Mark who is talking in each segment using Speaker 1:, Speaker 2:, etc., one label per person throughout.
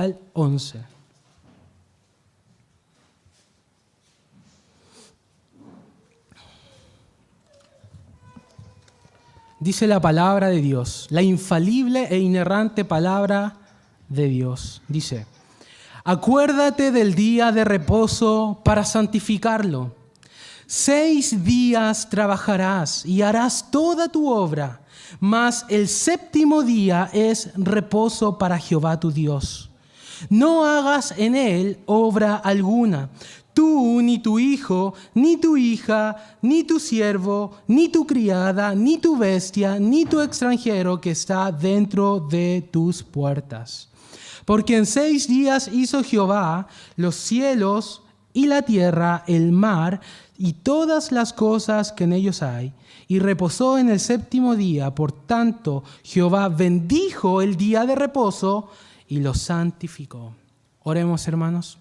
Speaker 1: al 11. Dice la palabra de Dios, la infalible e inerrante palabra de Dios. Dice: acuérdate del día de reposo para santificarlo. 6 días trabajarás y harás toda tu obra, mas el 7º día es reposo para Jehová tu Dios. No hagas en él obra alguna, tú, ni tu hijo, ni tu hija, ni tu siervo, ni tu criada, ni tu bestia, ni tu extranjero que está dentro de tus puertas. Porque en 6 días hizo Jehová los cielos y la tierra, el mar y todas las cosas que en ellos hay, y reposó en el 7º día. Por tanto, Jehová bendijo el día de reposo y lo santificó. Oremos, hermanos.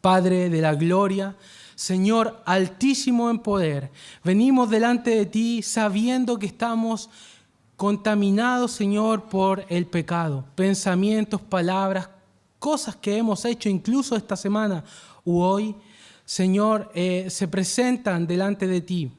Speaker 1: Padre de la gloria, Señor altísimo en poder, venimos delante de ti sabiendo que estamos contaminados, Señor, por el pecado. Pensamientos, palabras, cosas que hemos hecho incluso esta semana u hoy, Señor, se presentan delante de ti.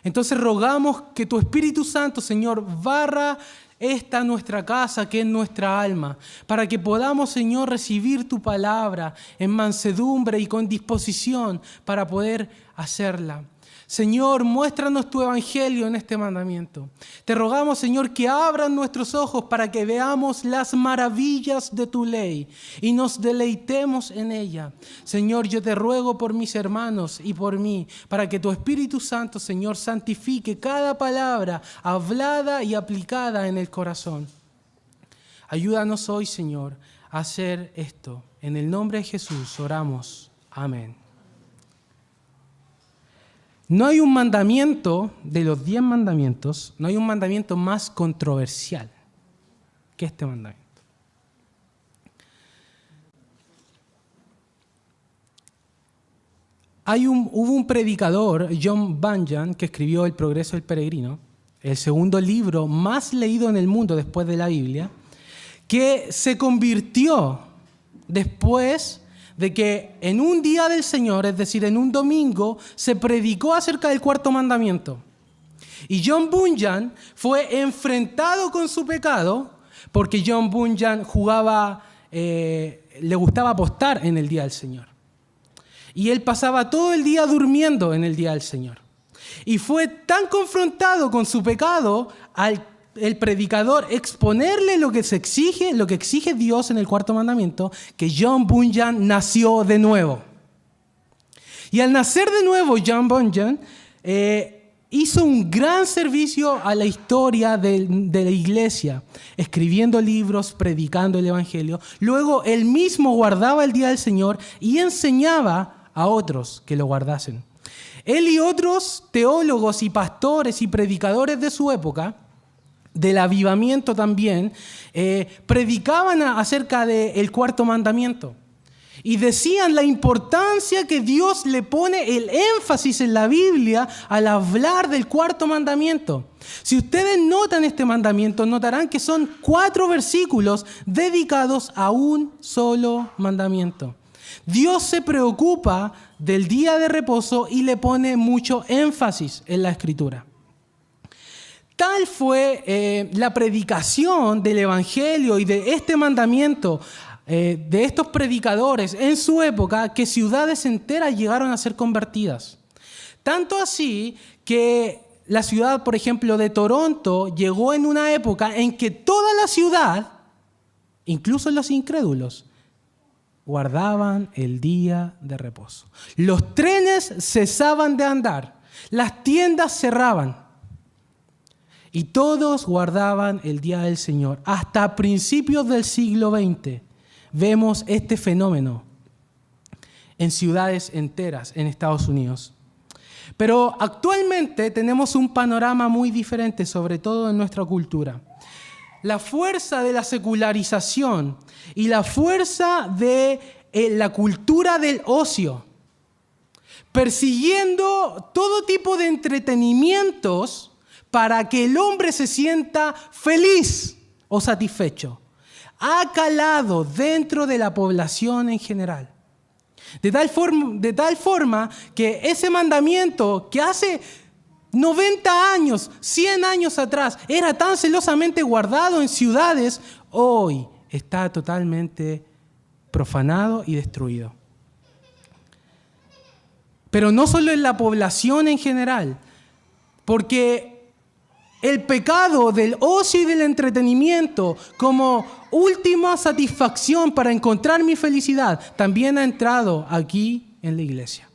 Speaker 1: Entonces rogamos que tu Espíritu Santo, Señor, barra esta nuestra casa, que es nuestra alma, para que podamos, Señor, recibir tu palabra en mansedumbre y con disposición para poder hacerla. Señor, muéstranos tu evangelio en este mandamiento. Te rogamos, Señor, que abran nuestros ojos para que veamos las maravillas de tu ley y nos deleitemos en ella. Señor, yo te ruego por mis hermanos y por mí, para que tu Espíritu Santo, Señor, santifique cada palabra hablada y aplicada en el corazón. Ayúdanos hoy, Señor, a hacer esto. En el nombre de Jesús oramos. Amén. No hay un mandamiento de los 10 mandamientos, no hay un mandamiento más controversial que este mandamiento. Hubo un predicador, John Bunyan, que escribió El progreso del peregrino, el segundo libro más leído en el mundo después de la Biblia, que se convirtió después de que en un día del Señor, es decir, en un domingo, se predicó acerca del 4º mandamiento. Y John Bunyan fue enfrentado con su pecado porque John Bunyan le gustaba apostar en el día del Señor. Y él pasaba todo el día durmiendo en el día del Señor. Y fue tan confrontado con su pecado el predicador exponerle lo que exige Dios en el 4º mandamiento, que John Bunyan nació de nuevo. Y al nacer de nuevo, John Bunyan hizo un gran servicio a la historia de la iglesia, escribiendo libros, predicando el evangelio. Luego él mismo guardaba el día del Señor y enseñaba a otros que lo guardasen. Él y otros teólogos y pastores y predicadores de su época, del avivamiento también, predicaban acerca del 4º mandamiento y decían la importancia que Dios le pone el énfasis en la Biblia al hablar del 4º mandamiento. Si ustedes notan este mandamiento, notarán que son 4 versículos dedicados a un solo mandamiento. Dios se preocupa del día de reposo y le pone mucho énfasis en la Escritura. Tal fue la predicación del evangelio y de este mandamiento de estos predicadores en su época que ciudades enteras llegaron a ser convertidas. Tanto así que la ciudad, por ejemplo, de Toronto llegó en una época en que toda la ciudad, incluso los incrédulos, guardaban el día de reposo. Los trenes cesaban de andar, las tiendas cerraban. Y todos guardaban el día del Señor. Hasta principios del siglo XX vemos este fenómeno en ciudades enteras en Estados Unidos. Pero actualmente tenemos un panorama muy diferente, sobre todo en nuestra cultura. La fuerza de la secularización y la fuerza de la cultura del ocio, persiguiendo todo tipo de entretenimientos para que el hombre se sienta feliz o satisfecho, ha calado dentro de la población en general. De tal forma que ese mandamiento que hace 90 años, 100 años atrás, era tan celosamente guardado en ciudades, hoy está totalmente profanado y destruido. Pero no solo en la población en general, porque el pecado del ocio y del entretenimiento como última satisfacción para encontrar mi felicidad también ha entrado aquí en la iglesia.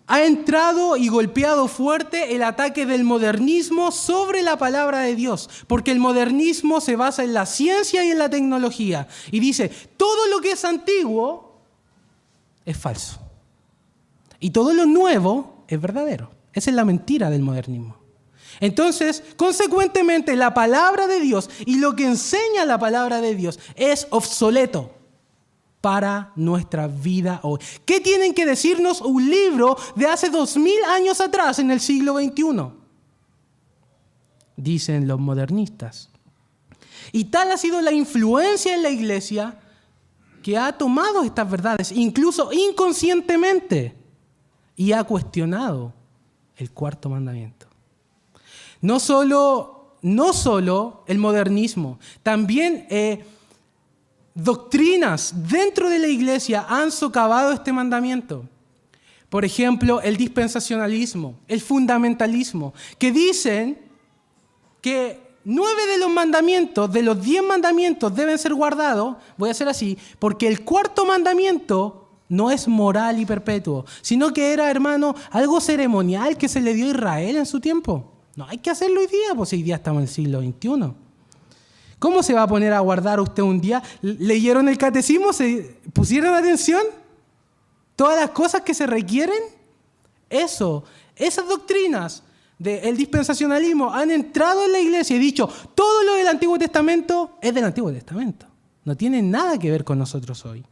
Speaker 1: Ha entrado y golpeado fuerte el ataque del modernismo sobre la palabra de Dios, porque el modernismo se basa en la ciencia y en la tecnología y dice, todo lo que es antiguo es falso y todo lo nuevo es verdadero. Esa es la mentira del modernismo. Entonces, consecuentemente, la palabra de Dios y lo que enseña la palabra de Dios es obsoleto para nuestra vida hoy. ¿Qué tienen que decirnos un libro de hace 2000 años atrás en el siglo XXI? Dicen los modernistas. Y tal ha sido la influencia en la iglesia que ha tomado estas verdades, incluso inconscientemente, y ha cuestionado el cuarto mandamiento. No solo el modernismo, también doctrinas dentro de la iglesia han socavado este mandamiento. Por ejemplo, el dispensacionalismo, el fundamentalismo, que dicen que 9 de los mandamientos, de los 10 mandamientos deben ser guardados, voy a hacer así, porque el cuarto mandamiento no es moral y perpetuo, sino que era, hermano, algo ceremonial que se le dio a Israel en su tiempo. No hay que hacerlo hoy día, pues hoy día estamos en el siglo XXI. ¿Cómo se va a poner a guardar usted un día? ¿Leyeron el catecismo? ¿Se pusieron atención? ¿Todas las cosas que se requieren? Esas doctrinas del dispensacionalismo han entrado en la iglesia y dicho, todo lo del Antiguo Testamento es del Antiguo Testamento. No tiene nada que ver con nosotros hoy.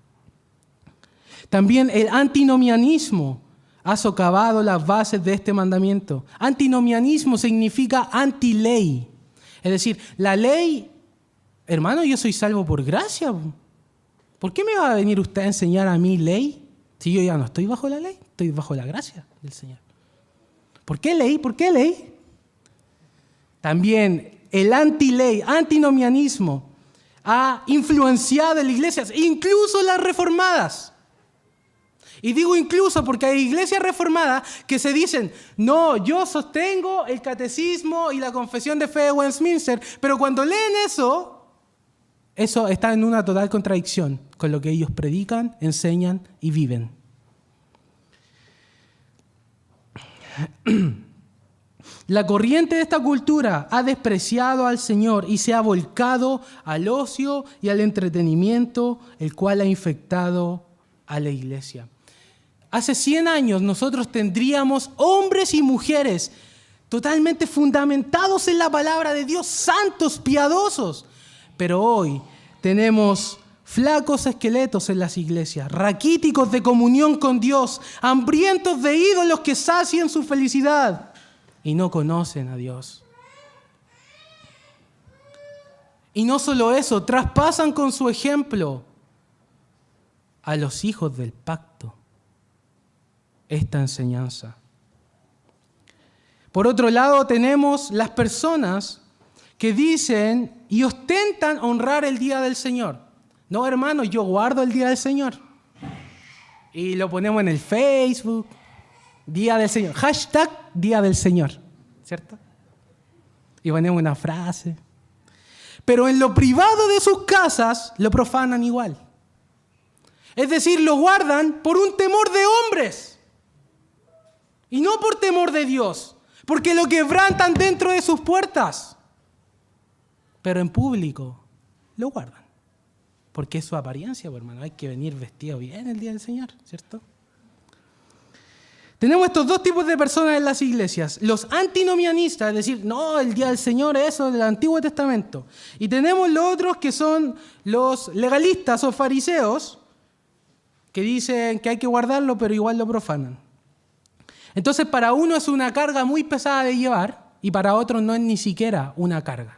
Speaker 1: También el antinomianismo ha socavado las bases de este mandamiento. Antinomianismo significa antiley. Es decir, la ley, hermano, yo soy salvo por gracia. ¿Por qué me va a venir usted a enseñar a mí ley? Si yo ya no estoy bajo la ley, estoy bajo la gracia del Señor. ¿Por qué ley? ¿Por qué ley? También el antiley, antinomianismo, ha influenciado en las iglesias, incluso las reformadas. Y digo incluso porque hay iglesias reformadas que se dicen, no, yo sostengo el catecismo y la confesión de fe de Westminster, pero cuando leen eso está en una total contradicción con lo que ellos predican, enseñan y viven. La corriente de esta cultura ha despreciado al Señor y se ha volcado al ocio y al entretenimiento, el cual ha infectado a la iglesia. Hace 100 años nosotros tendríamos hombres y mujeres totalmente fundamentados en la palabra de Dios, santos, piadosos. Pero hoy tenemos flacos esqueletos en las iglesias, raquíticos de comunión con Dios, hambrientos de ídolos que sacian su felicidad y no conocen a Dios. Y no solo eso, traspasan con su ejemplo a los hijos del pacto esta enseñanza. Por otro lado, tenemos las personas que dicen y ostentan honrar el día del Señor. No, hermano, yo guardo el día del Señor. Y lo ponemos en el Facebook, Día del Señor, hashtag Día del Señor, ¿cierto? Y ponemos una frase. Pero en lo privado de sus casas lo profanan igual. Es decir, lo guardan por un temor de hombres. Y no por temor de Dios, porque lo quebrantan dentro de sus puertas. Pero en público lo guardan, porque es su apariencia, pues, hermano. Hay que venir vestido bien el día del Señor, ¿cierto? Tenemos estos dos tipos de personas en las iglesias. Los antinomianistas, es decir, no, el día del Señor es eso del Antiguo Testamento. Y tenemos los otros que son los legalistas o fariseos, que dicen que hay que guardarlo, pero igual lo profanan. Entonces, para uno es una carga muy pesada de llevar y para otro no es ni siquiera una carga.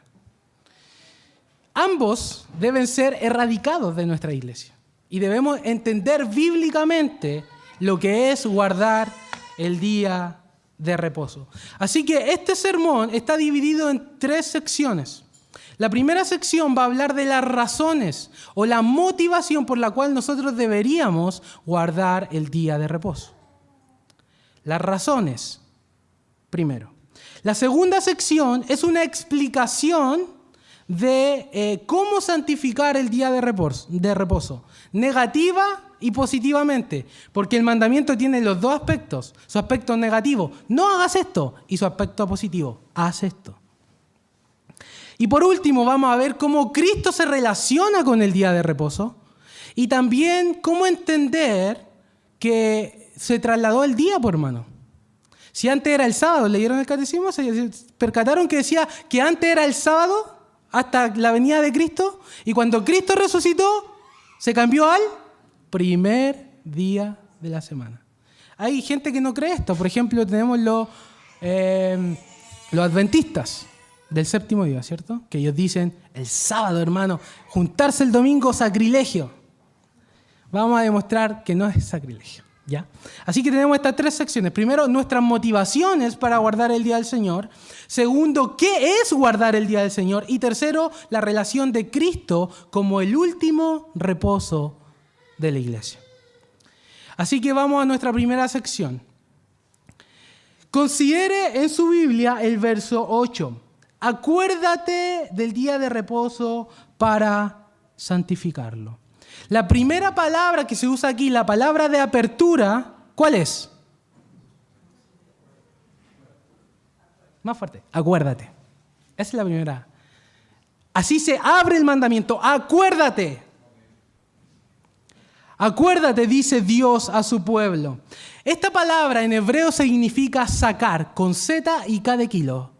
Speaker 1: Ambos deben ser erradicados de nuestra iglesia. Y debemos entender bíblicamente lo que es guardar el día de reposo. Así que este sermón está dividido en 3 secciones. La primera sección va a hablar de las razones o la motivación por la cual nosotros deberíamos guardar el día de reposo. Las razones, primero. La segunda sección es una explicación de cómo santificar el día de reposo, negativa y positivamente, porque el mandamiento tiene los 2 aspectos. Su aspecto negativo, no hagas esto, y su aspecto positivo, haz esto. Y por último vamos a ver cómo Cristo se relaciona con el día de reposo y también cómo entender que se trasladó el día, por hermano. Si antes era el sábado, ¿leyeron el catecismo? ¿Se percataron que decía que antes era el sábado hasta la venida de Cristo? Y cuando Cristo resucitó, se cambió al primer día de la semana. Hay gente que no cree esto. Por ejemplo, tenemos los adventistas del séptimo día, ¿cierto? Que ellos dicen, el sábado, hermano, juntarse el domingo, sacrilegio. Vamos a demostrar que no es sacrilegio, ¿ya? Así que tenemos estas 3 secciones. Primero, nuestras motivaciones para guardar el día del Señor. Segundo, ¿qué es guardar el día del Señor? Y tercero, la relación de Cristo como el último reposo de la iglesia. Así que vamos a nuestra primera sección. Considere en su Biblia el verso 8. Acuérdate del día de reposo para santificarlo. La primera palabra que se usa aquí, la palabra de apertura, ¿cuál es? Más fuerte. Acuérdate. Esa es la primera. Así se abre el mandamiento. Acuérdate. Acuérdate, dice Dios a su pueblo. Esta palabra en hebreo significa sacar, con Z y K de kilo.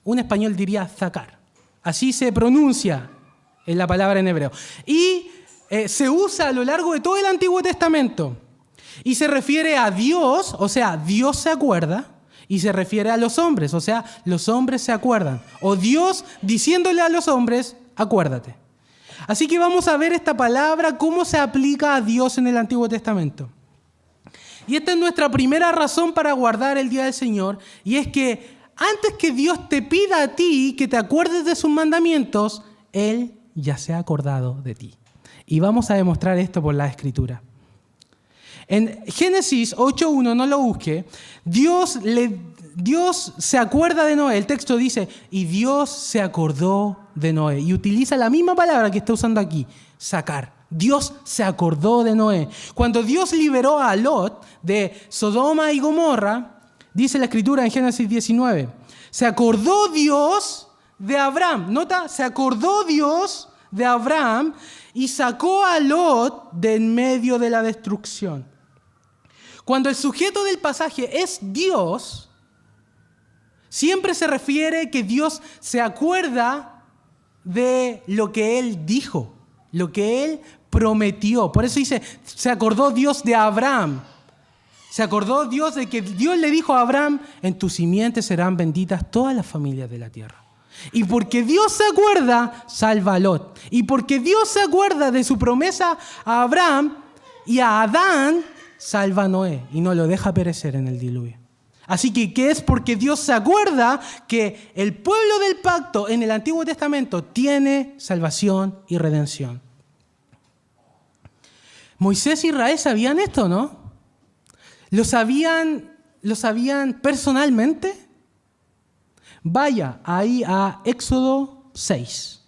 Speaker 1: Un español diría sacar. Así se pronuncia en la palabra en hebreo. Y se usa a lo largo de todo el Antiguo Testamento. Y se refiere a Dios, o sea, Dios se acuerda. Y se refiere a los hombres, o sea, los hombres se acuerdan. O Dios diciéndole a los hombres, acuérdate. Así que vamos a ver esta palabra, cómo se aplica a Dios en el Antiguo Testamento. Y esta es nuestra primera razón para guardar el día del Señor. Y es que antes que Dios te pida a ti que te acuerdes de sus mandamientos, Él ya se ha acordado de ti. Y vamos a demostrar esto por la Escritura. En Génesis 8.1, no lo busque, Dios se acuerda de Noé. El texto dice, y Dios se acordó de Noé. Y utiliza la misma palabra que está usando aquí, sacar. Dios se acordó de Noé. Cuando Dios liberó a Lot de Sodoma y Gomorra, dice la Escritura en Génesis 19, se acordó Dios de Abraham. Nota, se acordó Dios de Abraham y sacó a Lot de en medio de la destrucción. Cuando el sujeto del pasaje es Dios, siempre se refiere que Dios se acuerda de lo que Él dijo, lo que Él prometió. Por eso dice, se acordó Dios de Abraham. Se acordó Dios de que Dios le dijo a Abraham, en tu simiente serán benditas todas las familias de la tierra. Y porque Dios se acuerda, salva a Lot. Y porque Dios se acuerda de su promesa a Abraham y a Adán, salva a Noé y no lo deja perecer en el diluvio. Así que es porque Dios se acuerda que el pueblo del pacto en el Antiguo Testamento tiene salvación y redención. Moisés e Israel sabían esto, ¿no? ¿Lo sabían personalmente? Vaya ahí a Éxodo 6.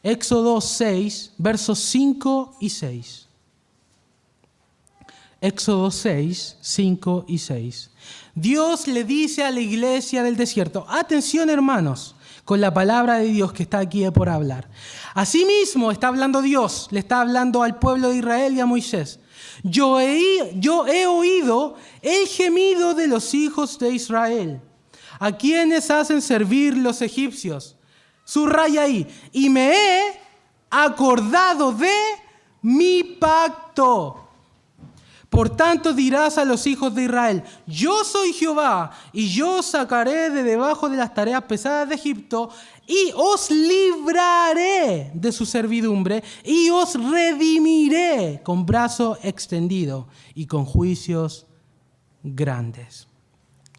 Speaker 1: Éxodo 6, versos 5 y 6. Éxodo 6, 5 y 6. Dios le dice a la iglesia del desierto, atención hermanos, con la palabra de Dios que está aquí por hablar. Asimismo está hablando Dios, le está hablando al pueblo de Israel y a Moisés. Yo he oído el gemido de los hijos de Israel, a quienes hacen servir los egipcios. Subraya ahí, y me he acordado de mi pacto. Por tanto dirás a los hijos de Israel, yo soy Jehová, y yo os sacaré de debajo de las tareas pesadas de Egipto, y os libraré de su servidumbre, y os redimiré con brazo extendido y con juicios grandes.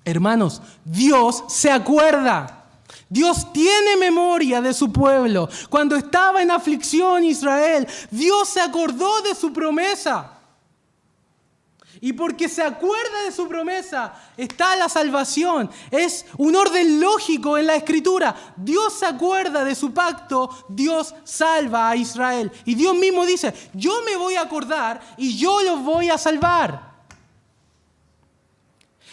Speaker 1: Hermanos, Dios se acuerda. Dios tiene memoria de su pueblo. Cuando estaba en aflicción Israel, Dios se acordó de su promesa. Y porque se acuerda de su promesa, está la salvación. Es un orden lógico en la Escritura. Dios se acuerda de su pacto, Dios salva a Israel. Y Dios mismo dice, yo me voy a acordar y yo los voy a salvar.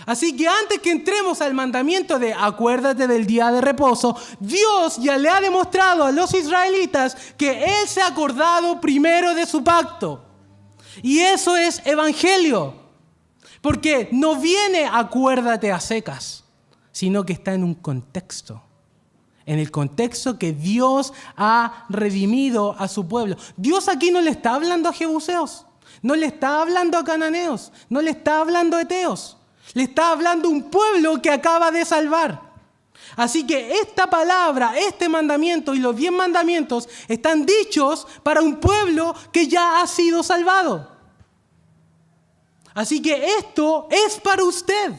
Speaker 1: Así que antes que entremos al mandamiento de acuérdate del día de reposo, Dios ya le ha demostrado a los israelitas que Él se ha acordado primero de su pacto. Y eso es evangelio, porque no viene acuérdate a secas, sino que está en un contexto. En el contexto que Dios ha redimido a su pueblo. Dios aquí no le está hablando a jebuseos, no le está hablando a cananeos, no le está hablando a heteos. Le está hablando a un pueblo que acaba de salvar. Así que esta palabra, este mandamiento y los 10 mandamientos están dichos para un pueblo que ya ha sido salvado. Así que esto es para usted,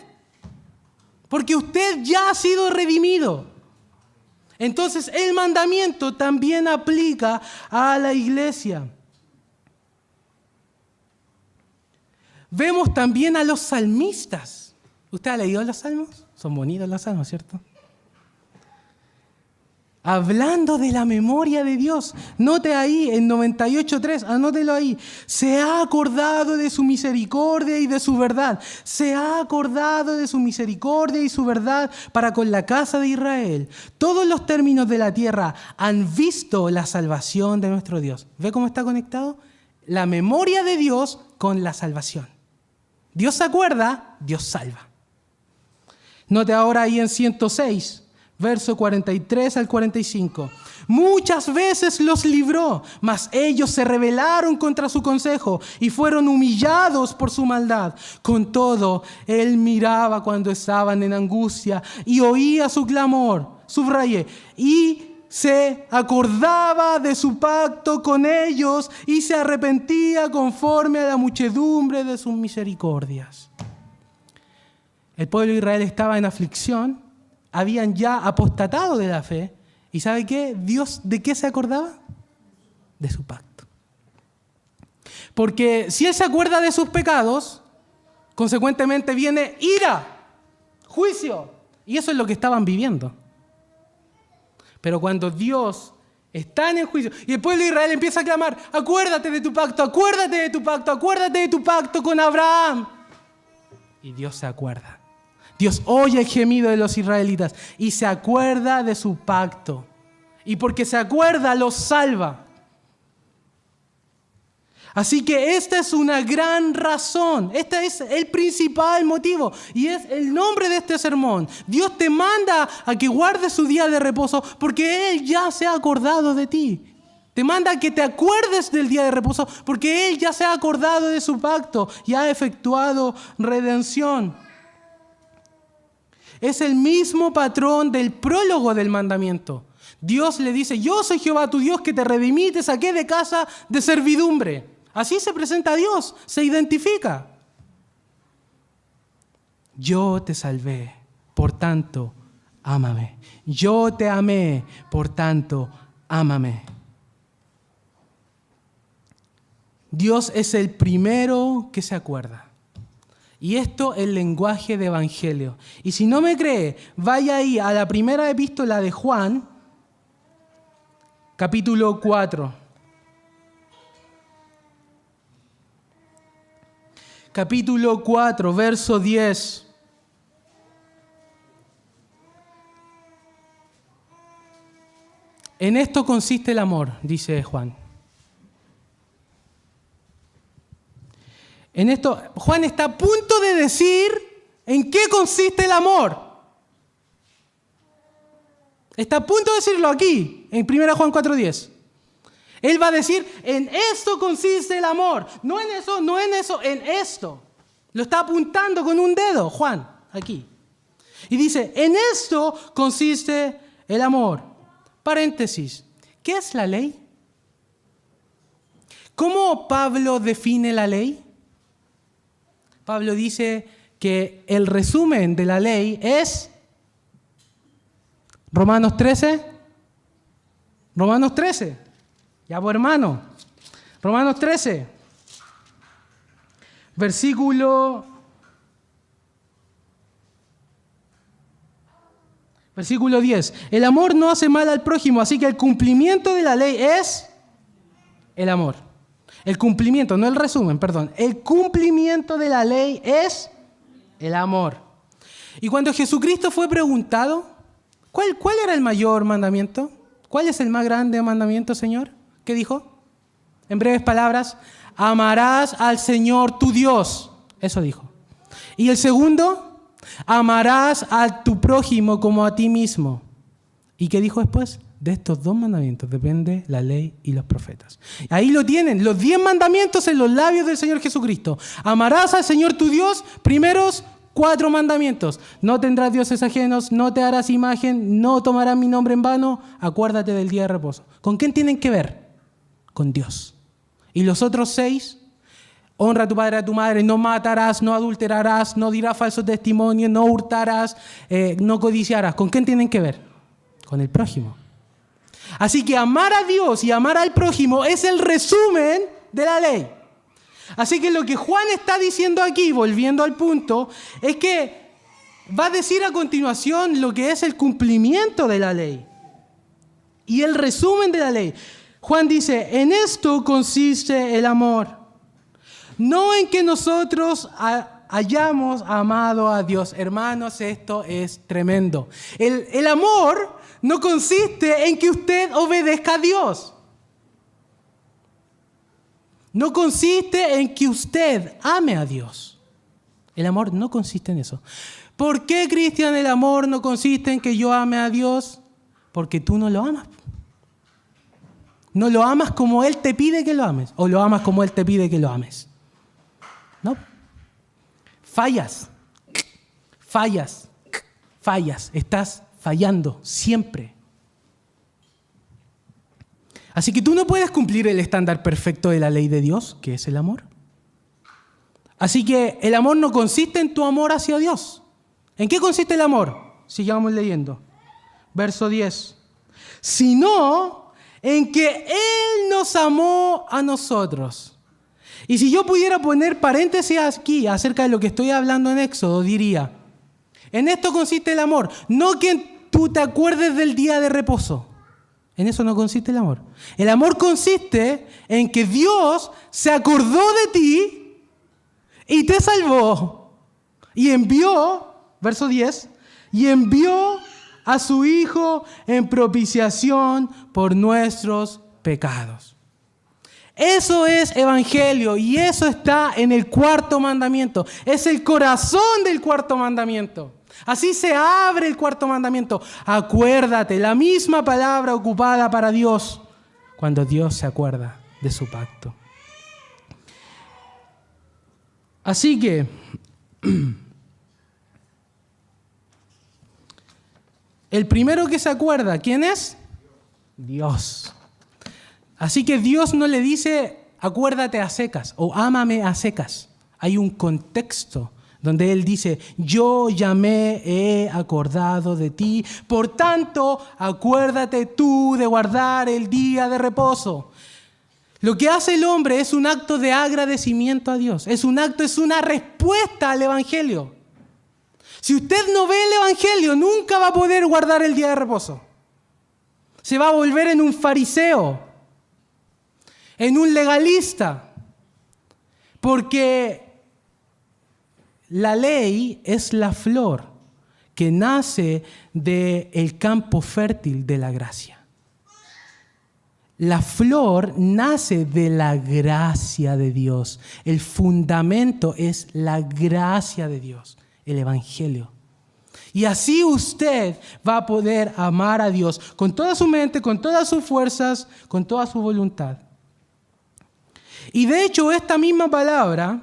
Speaker 1: porque usted ya ha sido redimido. Entonces el mandamiento también aplica a la iglesia. Vemos también a los salmistas. ¿Usted ha leído los salmos? Son bonitos los salmos, ¿cierto? Hablando de la memoria de Dios. Note ahí en 98.3, anótelo ahí. Se ha acordado de su misericordia y de su verdad. Se ha acordado de su misericordia y su verdad para con la casa de Israel. Todos los términos de la tierra han visto la salvación de nuestro Dios. ¿Ve cómo está conectado? La memoria de Dios con la salvación. Dios se acuerda, Dios salva. Note ahora ahí en 106, verso 43 al 45. Muchas veces los libró, mas ellos se rebelaron contra su consejo y fueron humillados por su maldad. Con todo, Él miraba cuando estaban en angustia y oía su clamor. Subrayé, y se acordaba de su pacto con ellos y se arrepentía conforme a la muchedumbre de sus misericordias. El pueblo de Israel estaba en aflicción, habían ya apostatado de la fe. ¿Y sabe qué? Dios, ¿de qué se acordaba? De su pacto. Porque si Él se acuerda de sus pecados, consecuentemente viene ira, juicio. Y eso es lo que estaban viviendo. Pero cuando Dios está en el juicio y el pueblo de Israel empieza a clamar, acuérdate de tu pacto, acuérdate de tu pacto, acuérdate de tu pacto con Abraham. Y Dios se acuerda. Dios oye el gemido de los israelitas y se acuerda de su pacto. Y porque se acuerda, los salva. Así que esta es una gran razón. Este es el principal motivo. Y es el nombre de este sermón. Dios te manda a que guardes su día de reposo porque Él ya se ha acordado de ti. Te manda a que te acuerdes del día de reposo porque Él ya se ha acordado de su pacto y ha efectuado redención. Es el mismo patrón del prólogo del mandamiento. Dios le dice, yo soy Jehová tu Dios que te redimí, te saqué de casa de servidumbre. Así se presenta a Dios, se identifica. Yo te salvé, por tanto, ámame. Yo te amé, por tanto, ámame. Dios es el primero que se acuerda. Y esto es el lenguaje de evangelio. Y si no me cree, vaya ahí a la primera epístola de Juan, capítulo 4. Capítulo 4, verso 10. En esto consiste el amor, dice Juan. En esto, Juan está a punto de decir en qué consiste el amor. Está a punto de decirlo aquí, en 1 Juan 4:10. Él va a decir, en esto consiste el amor. No en eso, no en eso, en esto. Lo está apuntando con un dedo, Juan, aquí. Y dice, en esto consiste el amor. Paréntesis, ¿qué es la ley? ¿Cómo Pablo define la ley? Pablo dice que el resumen de la ley es Romanos 13. Romanos 13. Ya, pues, hermano. Romanos 13. Versículo 10. El amor no hace mal al prójimo, así que el cumplimiento de la ley es el amor. El cumplimiento, no el resumen, perdón. El cumplimiento de la ley es el amor. Y cuando Jesucristo fue preguntado, ¿cuál era el mayor mandamiento? ¿Cuál es el más grande mandamiento, Señor? ¿Qué dijo? En breves palabras, amarás al Señor tu Dios. Eso dijo. Y el segundo, amarás a tu prójimo como a ti mismo. ¿Y qué dijo después? De estos 2 mandamientos depende la ley y los profetas. Ahí lo tienen, los 10 mandamientos en los labios del Señor Jesucristo. Amarás al Señor tu Dios, primeros 4 mandamientos. No tendrás dioses ajenos, no te harás imagen, no tomarás mi nombre en vano, acuérdate del día de reposo. ¿Con quién tienen que ver? Con Dios. Y los otros 6, honra a tu padre y a tu madre, no matarás, no adulterarás, no dirás falsos testimonios, no hurtarás, no codiciarás. ¿Con quién tienen que ver? Con el prójimo. Así que amar a Dios y amar al prójimo es el resumen de la ley. Así que lo que Juan está diciendo aquí, volviendo al punto, es que va a decir a continuación lo que es el cumplimiento de la ley y el resumen de la ley. Juan dice, en esto consiste el amor, no en que nosotros hayamos amado a Dios. Hermanos, esto es tremendo. El amor no consiste en que usted obedezca a Dios. No consiste en que usted ame a Dios. El amor no consiste en eso. ¿Por qué, Cristian, el amor no consiste en que yo ame a Dios? Porque tú no lo amas. No lo amas como Él te pide que lo ames. O lo amas como Él te pide que lo ames. No. Fallas. Estás fallando siempre. Así que tú no puedes cumplir el estándar perfecto de la ley de Dios, que es el amor. Así que el amor no consiste en tu amor hacia Dios. ¿En qué consiste el amor? Sigamos leyendo. Verso 10. Sino en que Él nos amó a nosotros. Y si yo pudiera poner paréntesis aquí acerca de lo que estoy hablando en Éxodo, diría, en esto consiste el amor, no que tú te acuerdes del día de reposo. En eso no consiste el amor. El amor consiste en que Dios se acordó de ti y te salvó. Y envió, verso 10, y envió a su Hijo en propiciación por nuestros pecados. Eso es evangelio y eso está en el 4.º mandamiento. Es el corazón del 4.º mandamiento. Así se abre el 4.º mandamiento. Acuérdate, la misma palabra ocupada para Dios cuando Dios se acuerda de su pacto. Así que el primero que se acuerda, ¿quién es? Dios. Así que Dios no le dice, acuérdate a secas o ámame a secas. Hay un contexto donde Él dice, yo ya me he acordado de ti, por tanto, acuérdate tú de guardar el día de reposo. Lo que hace el hombre es un acto de agradecimiento a Dios. Es una respuesta al Evangelio. Si usted no ve el Evangelio, nunca va a poder guardar el día de reposo. Se va a volver en un fariseo, en un legalista, porque la ley es la flor que nace del campo fértil de la gracia. La flor nace de la gracia de Dios. El fundamento es la gracia de Dios, el Evangelio. Y así usted va a poder amar a Dios con toda su mente, con todas sus fuerzas, con toda su voluntad. Y de hecho, esta misma palabra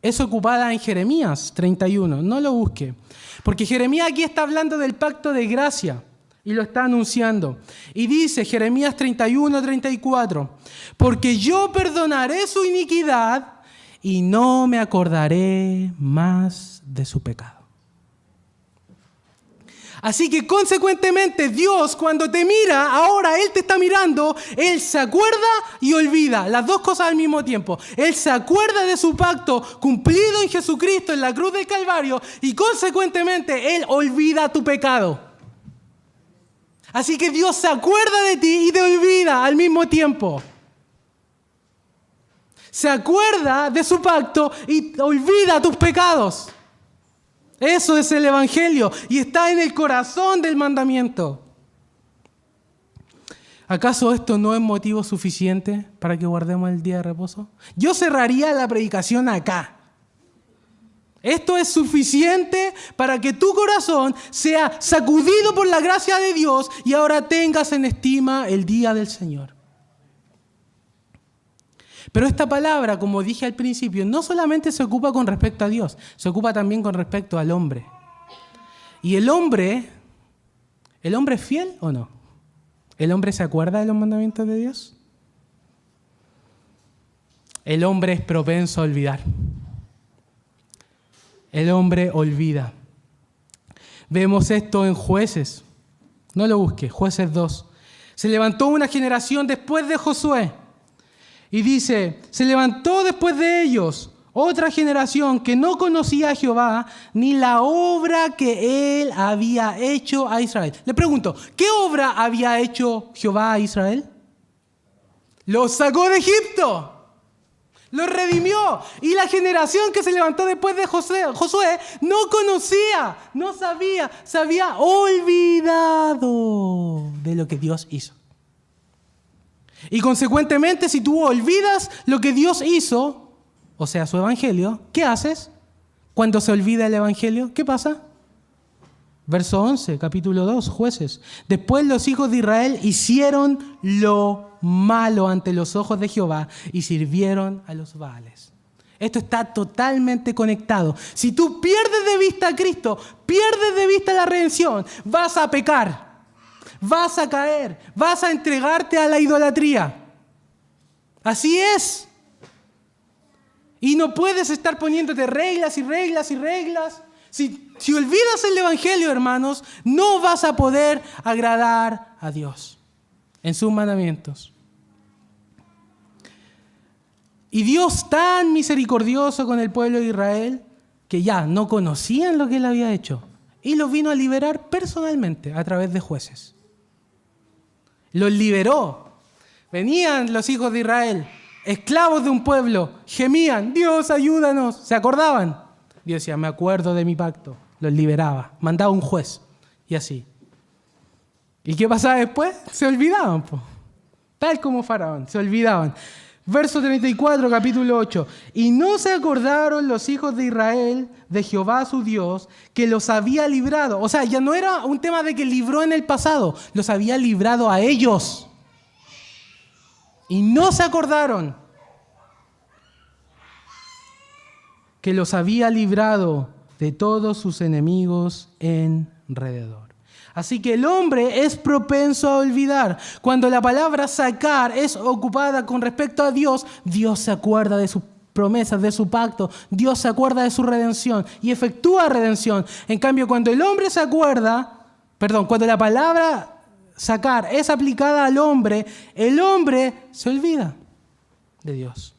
Speaker 1: es ocupada en Jeremías 31. No lo busque. Porque Jeremías aquí está hablando del pacto de gracia y lo está anunciando. Y dice Jeremías 31, 34, porque yo perdonaré su iniquidad y no me acordaré más de su pecado. Así que consecuentemente Dios, cuando te mira, ahora Él te está mirando, Él se acuerda y olvida, las dos cosas al mismo tiempo. Él se acuerda de su pacto cumplido en Jesucristo en la cruz del Calvario y consecuentemente Él olvida tu pecado. Así que Dios se acuerda de ti y te olvida al mismo tiempo. Se acuerda de su pacto y olvida tus pecados. Eso es el Evangelio y está en el corazón del mandamiento. ¿Acaso esto no es motivo suficiente para que guardemos el día de reposo? Yo cerraría la predicación acá. Esto es suficiente para que tu corazón sea sacudido por la gracia de Dios y ahora tengas en estima el día del Señor. Pero esta palabra, como dije al principio, no solamente se ocupa con respecto a Dios, se ocupa también con respecto al hombre. ¿Y el hombre es fiel o no? ¿El hombre se acuerda de los mandamientos de Dios? El hombre es propenso a olvidar. El hombre olvida. Vemos esto en Jueces. No lo busque, Jueces 2. Se levantó una generación después de Josué. Y dice, se levantó después de ellos otra generación que no conocía a Jehová ni la obra que Él había hecho a Israel. Le pregunto, ¿qué obra había hecho Jehová a Israel? Los sacó de Egipto. Los redimió. Y la generación que se levantó después de Josué no conocía, no sabía, se había olvidado de lo que Dios hizo. Y consecuentemente, si tú olvidas lo que Dios hizo, o sea, su evangelio, ¿qué haces cuando se olvida el evangelio? ¿Qué pasa? Verso 11, capítulo 2, Jueces. Después los hijos de Israel hicieron lo malo ante los ojos de Jehová y sirvieron a los Baales. Esto está totalmente conectado. Si tú pierdes de vista a Cristo, pierdes de vista la redención, vas a pecar. Vas a caer, vas a entregarte a la idolatría. Así es. Y no puedes estar poniéndote reglas y reglas y reglas. Si olvidas el evangelio, hermanos, no vas a poder agradar a Dios en sus mandamientos. Y Dios tan misericordioso con el pueblo de Israel que ya no conocían lo que Él había hecho. Y los vino a liberar personalmente a través de jueces. Los liberó. Venían los hijos de Israel, esclavos de un pueblo, gemían, Dios, ayúdanos. ¿Se acordaban? Dios decía, me acuerdo de mi pacto. Los liberaba, mandaba un juez y así. ¿Y qué pasaba después? Se olvidaban, po. Tal como Faraón, se olvidaban. Verso 34, capítulo 8. Y no se acordaron los hijos de Israel de Jehová su Dios, que los había librado. O sea, ya no era un tema de que libró en el pasado, los había librado a ellos. Y no se acordaron que los había librado de todos sus enemigos alrededor. Así que el hombre es propenso a olvidar. Cuando la palabra sacar es ocupada con respecto a Dios, Dios se acuerda de sus promesas, de su pacto. Dios se acuerda de su redención y efectúa redención. En cambio, cuando el hombre se acuerda, cuando la palabra sacar es aplicada al hombre, el hombre se olvida de Dios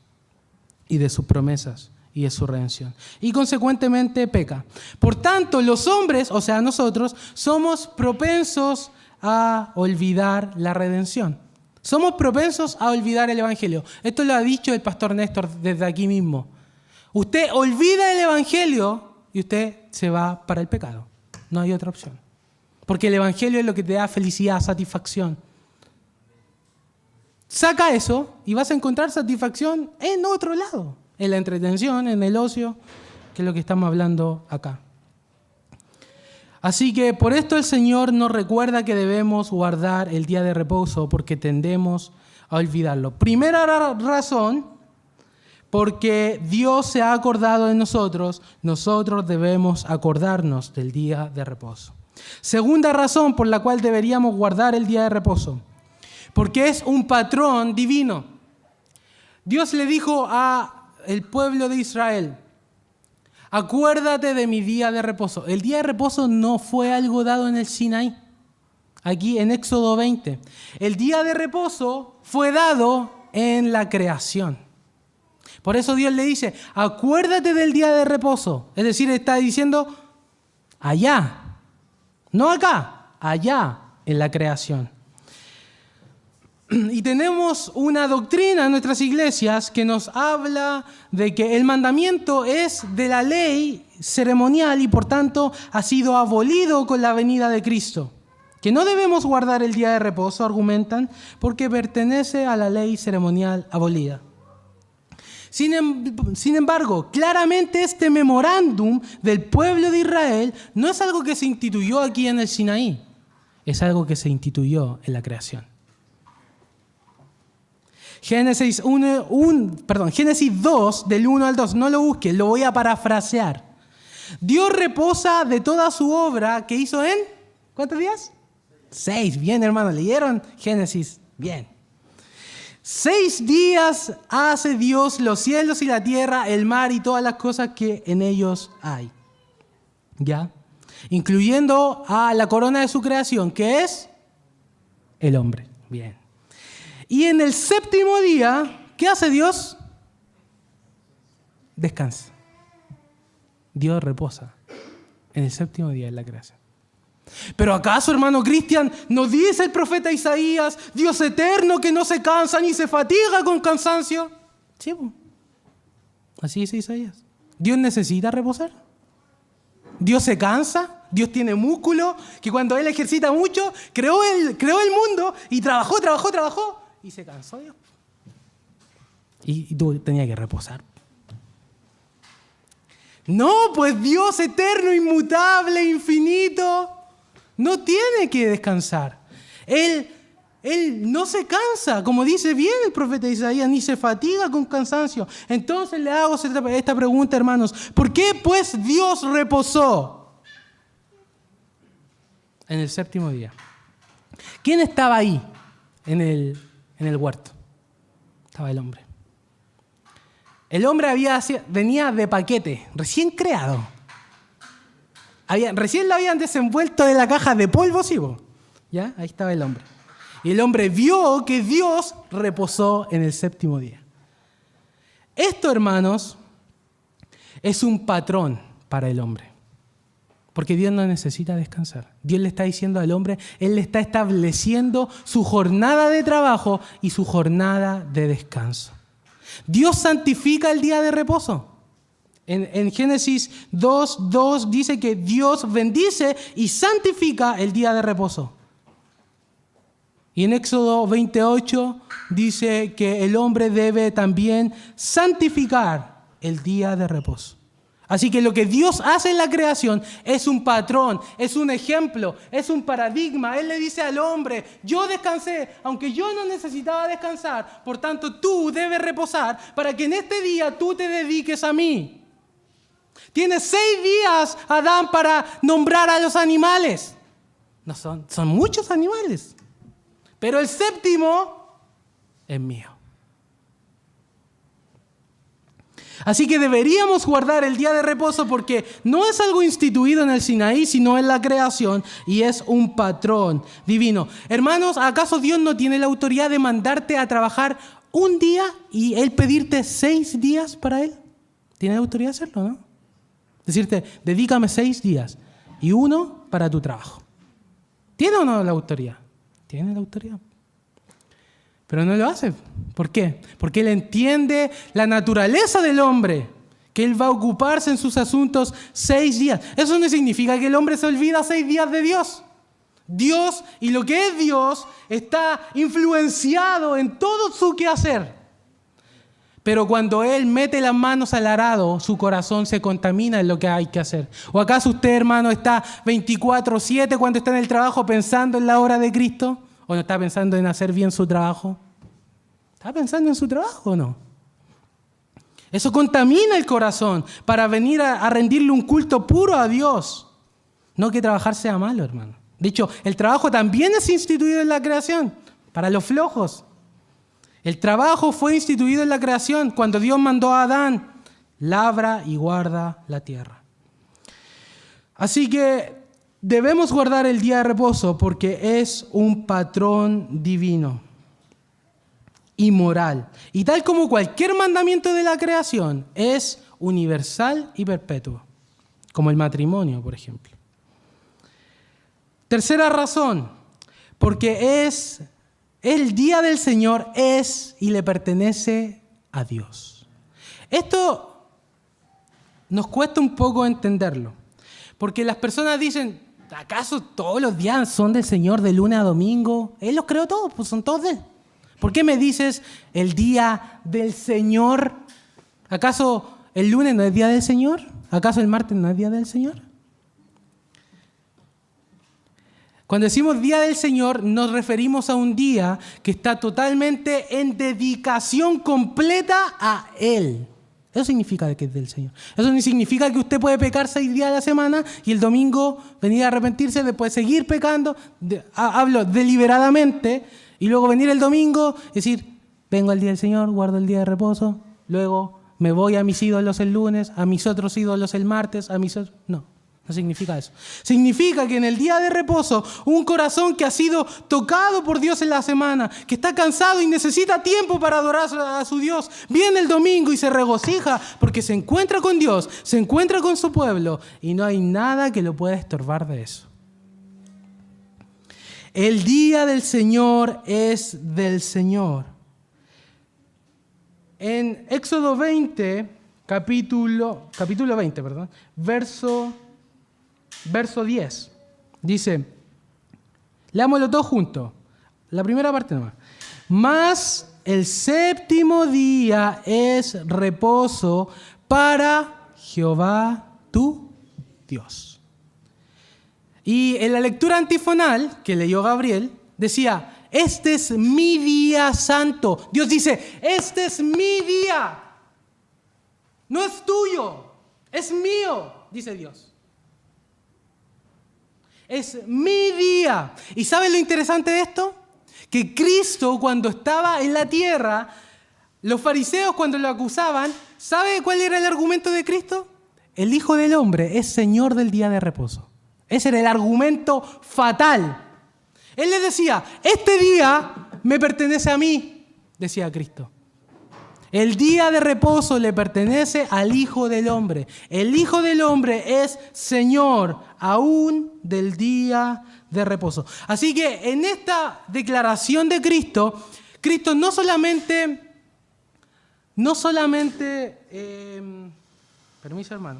Speaker 1: y de sus promesas y de su redención. Y consecuentemente peca. Por tanto, los hombres, o sea, nosotros, somos propensos a olvidar la redención. Somos propensos a olvidar el evangelio. Esto lo ha dicho el pastor Néstor desde aquí mismo. Usted olvida el evangelio y usted se va para el pecado. No hay otra opción. Porque el evangelio es lo que te da felicidad, satisfacción. Saca eso y vas a encontrar satisfacción en otro lado. En la entretención, en el ocio, que es lo que estamos hablando acá. Así que por esto el Señor nos recuerda que debemos guardar el día de reposo porque tendemos a olvidarlo. Primera razón, porque Dios se ha acordado de nosotros, nosotros debemos acordarnos del día de reposo. Segunda razón por la cual deberíamos guardar el día de reposo, porque es un patrón divino. Dios le dijo al pueblo de Israel: acuérdate de mi día de reposo. El día de reposo no fue algo dado en el Sinaí, aquí en Éxodo 20. El día de reposo fue dado en la creación. Por eso Dios le dice, acuérdate del día de reposo. Es decir, está diciendo allá, no acá, allá en la creación. Y tenemos una doctrina en nuestras iglesias que nos habla de que el mandamiento es de la ley ceremonial y por tanto ha sido abolido con la venida de Cristo. Que no debemos guardar el día de reposo, argumentan, porque pertenece a la ley ceremonial abolida. Sin embargo, claramente este memorándum del pueblo de Israel no es algo que se instituyó aquí en el Sinaí, es algo que se instituyó en la creación. Génesis 2, del 1 al 2, no lo busques, lo voy a parafrasear. Dios reposa de toda su obra que hizo en, ¿cuántos días? 6, bien hermano, ¿leyeron Génesis? Bien. 6 días hace Dios los cielos y la tierra, el mar y todas las cosas que en ellos hay. ¿Ya? Incluyendo a la corona de su creación, que es el hombre. Bien. Y en el séptimo día, ¿qué hace Dios? Descansa. Dios reposa en el séptimo día de la creación. ¿Pero acaso, hermano Cristian, nos dice el profeta Isaías, Dios eterno que no se cansa ni se fatiga con cansancio? Sí, pues. Así dice Isaías. ¿Dios necesita reposar? ¿Dios se cansa? ¿Dios tiene músculo? Que cuando Él ejercita mucho, creó el mundo y trabajó y se cansó Dios. Y tú tenías que reposar. No, pues Dios eterno, inmutable, infinito, no tiene que descansar. Él no se cansa, como dice bien el profeta Isaías, ni se fatiga con cansancio. Entonces le hago esta pregunta, hermanos. ¿Por qué pues Dios reposó en el séptimo día? ¿Quién estaba ahí en el huerto? Estaba el hombre. El hombre venía de paquete, recién creado. Recién lo habían desenvuelto de la caja de polvo, ¿sí? ¿Ya? Ahí estaba el hombre. Y el hombre vio que Dios reposó en el séptimo día. Esto, hermanos, es un patrón para el hombre. Porque Dios no necesita descansar. Dios le está diciendo al hombre, Él le está estableciendo su jornada de trabajo y su jornada de descanso. Dios santifica el día de reposo. En Génesis 2:2 dice que Dios bendice y santifica el día de reposo. Y en Éxodo 28 dice que el hombre debe también santificar el día de reposo. Así que lo que Dios hace en la creación es un patrón, es un ejemplo, es un paradigma. Él le dice al hombre, yo descansé, aunque yo no necesitaba descansar, por tanto tú debes reposar para que en este día tú te dediques a mí. Tienes 6 días, Adán, para nombrar a los animales. No son muchos animales, pero el séptimo es mío. Así que deberíamos guardar el día de reposo porque no es algo instituido en el Sinaí, sino en la creación y es un patrón divino. Hermanos, ¿acaso Dios no tiene la autoridad de mandarte a trabajar un día y Él pedirte 6 días para Él? ¿Tiene la autoridad de hacerlo, no? Decirte, dedícame 6 días y 1 para tu trabajo. ¿Tiene o no la autoridad? Tiene la autoridad. Pero no lo hace. ¿Por qué? Porque Él entiende la naturaleza del hombre, que Él va a ocuparse en sus asuntos 6 días. Eso no significa que el hombre se olvida 6 días de Dios. Dios y lo que es Dios está influenciado en todo su quehacer. Pero cuando Él mete las manos al arado, su corazón se contamina en lo que hay que hacer. ¿O acaso usted, hermano, está 24/7 cuando está en el trabajo pensando en la obra de Cristo? ¿O no está pensando en hacer bien su trabajo? ¿Está pensando en su trabajo o no? Eso contamina el corazón para venir a rendirle un culto puro a Dios. No que trabajar sea malo, hermano. De hecho, el trabajo también es instituido en la creación, para los flojos. El trabajo fue instituido en la creación cuando Dios mandó a Adán, labra y guarda la tierra. Así que debemos guardar el día de reposo porque es un patrón divino y moral. Y tal como cualquier mandamiento de la creación, es universal y perpetuo, como el matrimonio, por ejemplo. Tercera razón, porque el día del Señor es y le pertenece a Dios. Esto nos cuesta un poco entenderlo, porque las personas dicen, ¿acaso todos los días son del Señor de lunes a domingo? Él los creó todos, pues son todos de Él. ¿Por qué me dices el día del Señor? ¿Acaso el lunes no es día del Señor? ¿Acaso el martes no es día del Señor? Cuando decimos día del Señor, nos referimos a un día que está totalmente en dedicación completa a Él. Eso significa que es del Señor. Eso no significa que usted puede pecar 6 días a la semana y el domingo venir a arrepentirse, después seguir pecando, hablo deliberadamente, y luego venir el domingo y decir, vengo al día del Señor, guardo el día de reposo, luego me voy a mis ídolos el lunes, a mis otros ídolos el martes, No significa eso. Significa que en el día de reposo, un corazón que ha sido tocado por Dios en la semana, que está cansado y necesita tiempo para adorar a su Dios, viene el domingo y se regocija porque se encuentra con Dios, se encuentra con su pueblo y no hay nada que lo pueda estorbar de eso. El día del Señor es del Señor. En Éxodo 20, capítulo 20, verso 10, dice, leámoslo todos juntos, la primera parte nomás. Mas el séptimo día es reposo para Jehová tu Dios. Y en la lectura antifonal que leyó Gabriel, decía, este es mi día santo. Dios dice, este es mi día. No es tuyo, es mío, dice Dios. Es mi día. ¿Y saben lo interesante de esto? Que Cristo, cuando estaba en la tierra, los fariseos cuando lo acusaban, ¿sabe cuál era el argumento de Cristo? El Hijo del Hombre es Señor del día de reposo. Ese era el argumento fatal. Él les decía, este día me pertenece a mí, decía Cristo. El día de reposo le pertenece al Hijo del Hombre. El Hijo del Hombre es Señor aún del día de reposo. Así que en esta declaración de Cristo, Cristo no solamente, permiso hermano.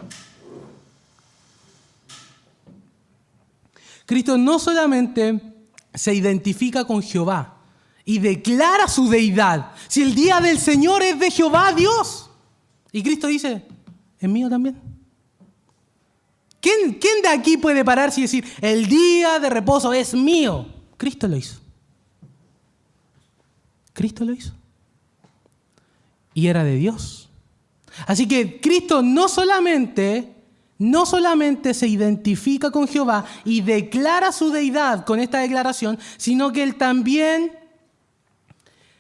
Speaker 1: Cristo no solamente se identifica con Jehová y declara su deidad. Si el día del Señor es de Jehová, Dios. Y Cristo dice, ¿es mío también? ¿Quién de aquí puede pararse y decir, el día de reposo es mío? Cristo lo hizo. Cristo lo hizo. Y era de Dios. Así que Cristo no solamente se identifica con Jehová y declara su deidad con esta declaración, sino que Él también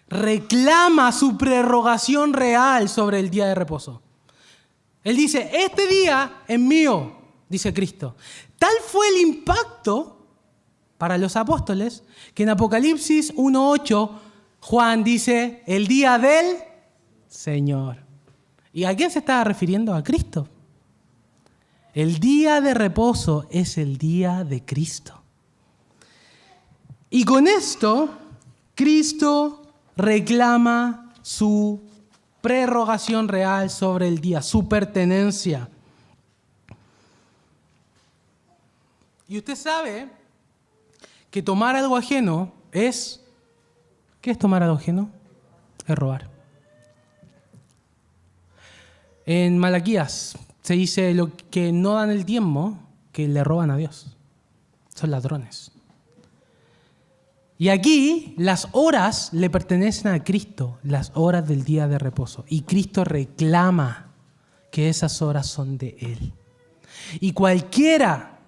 Speaker 1: reclama su prerrogación real sobre el día de reposo. Él dice, este día es mío, dice Cristo. Tal fue el impacto para los apóstoles que en Apocalipsis 1:8 Juan dice, el día del Señor. ¿Y a quién se estaba refiriendo? A Cristo. El día de reposo es el día de Cristo. Y con esto, Cristo reclama su prerrogación real sobre el día, su pertenencia. Y usted sabe que tomar algo ajeno es... ¿Qué es tomar algo ajeno? Es robar. En Malaquías se dice lo que no dan el diezmo, que le roban a Dios. Son ladrones. Y aquí las horas le pertenecen a Cristo, las horas del día de reposo. Y Cristo reclama que esas horas son de Él. Y cualquiera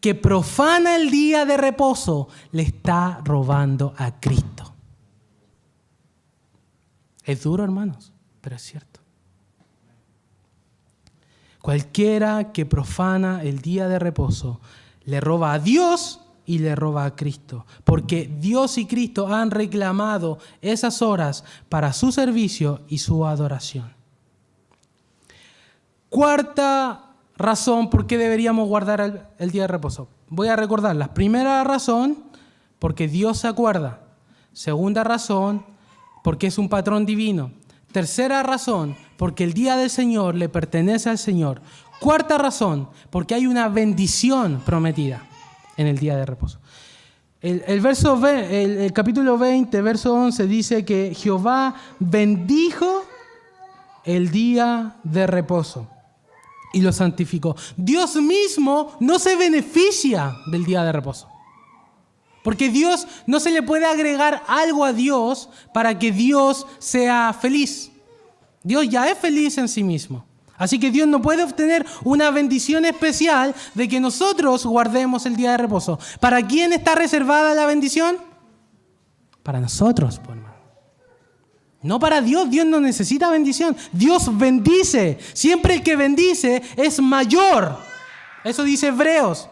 Speaker 1: que profana el día de reposo le está robando a Cristo. Es duro, hermanos, pero es cierto. Cualquiera que profana el día de reposo le roba a Dios y le roba a Cristo, porque Dios y Cristo han reclamado esas horas para su servicio y su adoración. Cuarta razón por qué deberíamos guardar el día de reposo. Voy a recordarlas. Primera razón, porque Dios se acuerda. Segunda razón, porque es un patrón divino. Tercera razón, porque el día del Señor le pertenece al Señor. Cuarta razón, porque hay una bendición prometida en el día de reposo. El capítulo 20, verso 11, dice que Jehová bendijo el día de reposo y lo santificó. Dios mismo no se beneficia del día de reposo. Porque Dios no se le puede agregar algo a Dios para que Dios sea feliz. Dios ya es feliz en sí mismo. Así que Dios no puede obtener una bendición especial de que nosotros guardemos el día de reposo. ¿Para quién está reservada la bendición? Para nosotros, pues, hermano. No para Dios. Dios no necesita bendición. Dios bendice. Siempre el que bendice es mayor. Eso dice Hebreos.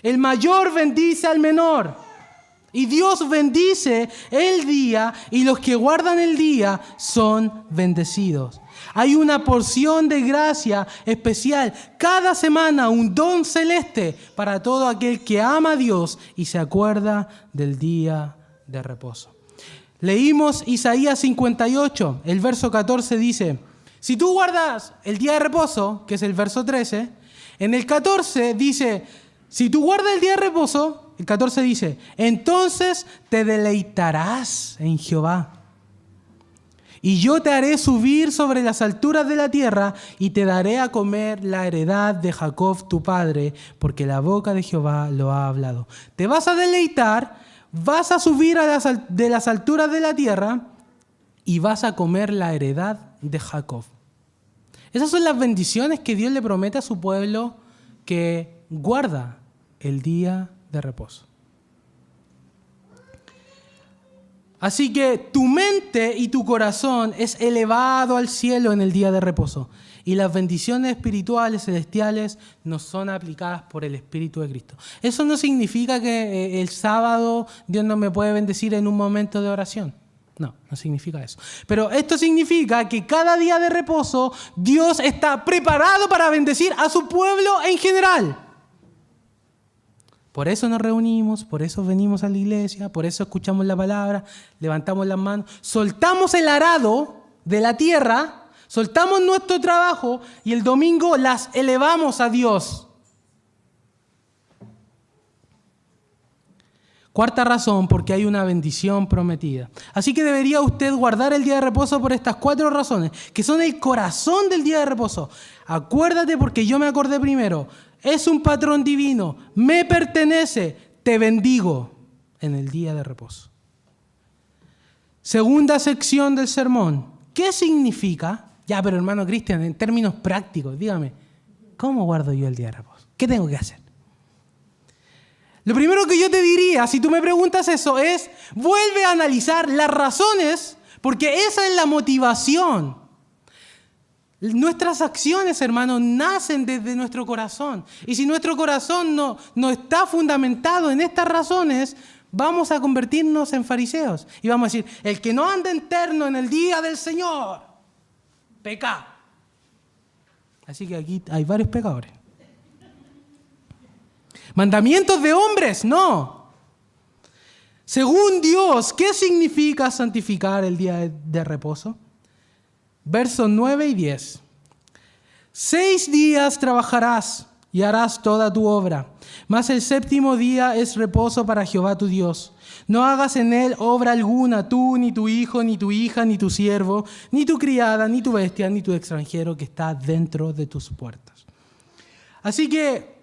Speaker 1: El mayor bendice al menor. Y Dios bendice el día y los que guardan el día son bendecidos. Hay una porción de gracia especial cada semana, un don celeste para todo aquel que ama a Dios y se acuerda del día de reposo. Leímos Isaías 58, el verso 14 dice, si tú guardas el día de reposo, que es el verso 13, en el 14 dice, si tú guardas el día de reposo, el 14 dice, entonces te deleitarás en Jehová. Y yo te haré subir sobre las alturas de la tierra y te daré a comer la heredad de Jacob tu padre, porque la boca de Jehová lo ha hablado. Te vas a deleitar, vas a subir de las alturas de la tierra y vas a comer la heredad de Jacob. Esas son las bendiciones que Dios le promete a su pueblo que guarda el día de reposo. Así que tu mente y tu corazón es elevado al cielo en el día de reposo. Y las bendiciones espirituales, celestiales, nos son aplicadas por el Espíritu de Cristo. Eso no significa que el sábado Dios no me puede bendecir en un momento de oración. No, no significa eso. Pero esto significa que cada día de reposo Dios está preparado para bendecir a su pueblo en general. Por eso nos reunimos, por eso venimos a la iglesia, por eso escuchamos la palabra, levantamos las manos, soltamos el arado de la tierra, soltamos nuestro trabajo y el domingo las elevamos a Dios. Cuarta razón, porque hay una bendición prometida. Así que debería usted guardar el día de reposo por estas 4 razones, que son el corazón del día de reposo. Acuérdate porque yo me acordé primero. Es un patrón divino, me pertenece, te bendigo en el día de reposo. Segunda sección del sermón. ¿Qué significa? Ya, pero hermano Cristian, en términos prácticos, dígame, ¿cómo guardo yo el día de reposo? ¿Qué tengo que hacer? Lo primero que yo te diría, si tú me preguntas eso, es vuelve a analizar las razones, porque esa es la motivación. Nuestras acciones, hermanos, nacen desde nuestro corazón. Y si nuestro corazón no está fundamentado en estas razones, vamos a convertirnos en fariseos. Y vamos a decir, el que no anda en terno en el día del Señor, peca. Así que aquí hay varios pecadores. Mandamientos de hombres, no. Según Dios, ¿qué significa santificar el día de reposo? Versos 9 y 10. 6 días trabajarás y harás toda tu obra, Mas el séptimo día es reposo para Jehová tu Dios. No hagas en él obra alguna, tú, ni tu hijo, ni tu hija, ni tu siervo, ni tu criada, ni tu bestia, ni tu extranjero que está dentro de tus puertas. Así que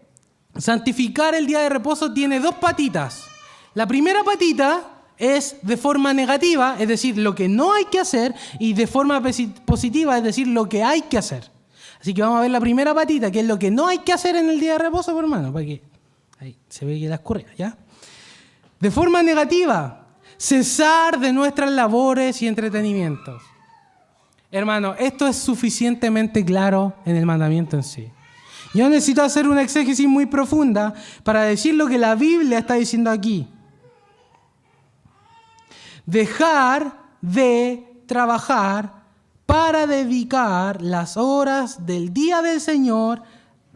Speaker 1: santificar el día de reposo tiene dos patitas. La primera patita es de forma negativa, es decir, lo que no hay que hacer, y de forma positiva, es decir, lo que hay que hacer. Así que vamos a ver la primera patita, que es lo que no hay que hacer en el día de reposo, por hermano, para que ahí se ve que las correas, ¿ya? De forma negativa, cesar de nuestras labores y entretenimientos. Hermano, esto es suficientemente claro en el mandamiento en sí. Yo necesito hacer una exégesis muy profunda para decir lo que la Biblia está diciendo aquí. Dejar de trabajar para dedicar las horas del día del Señor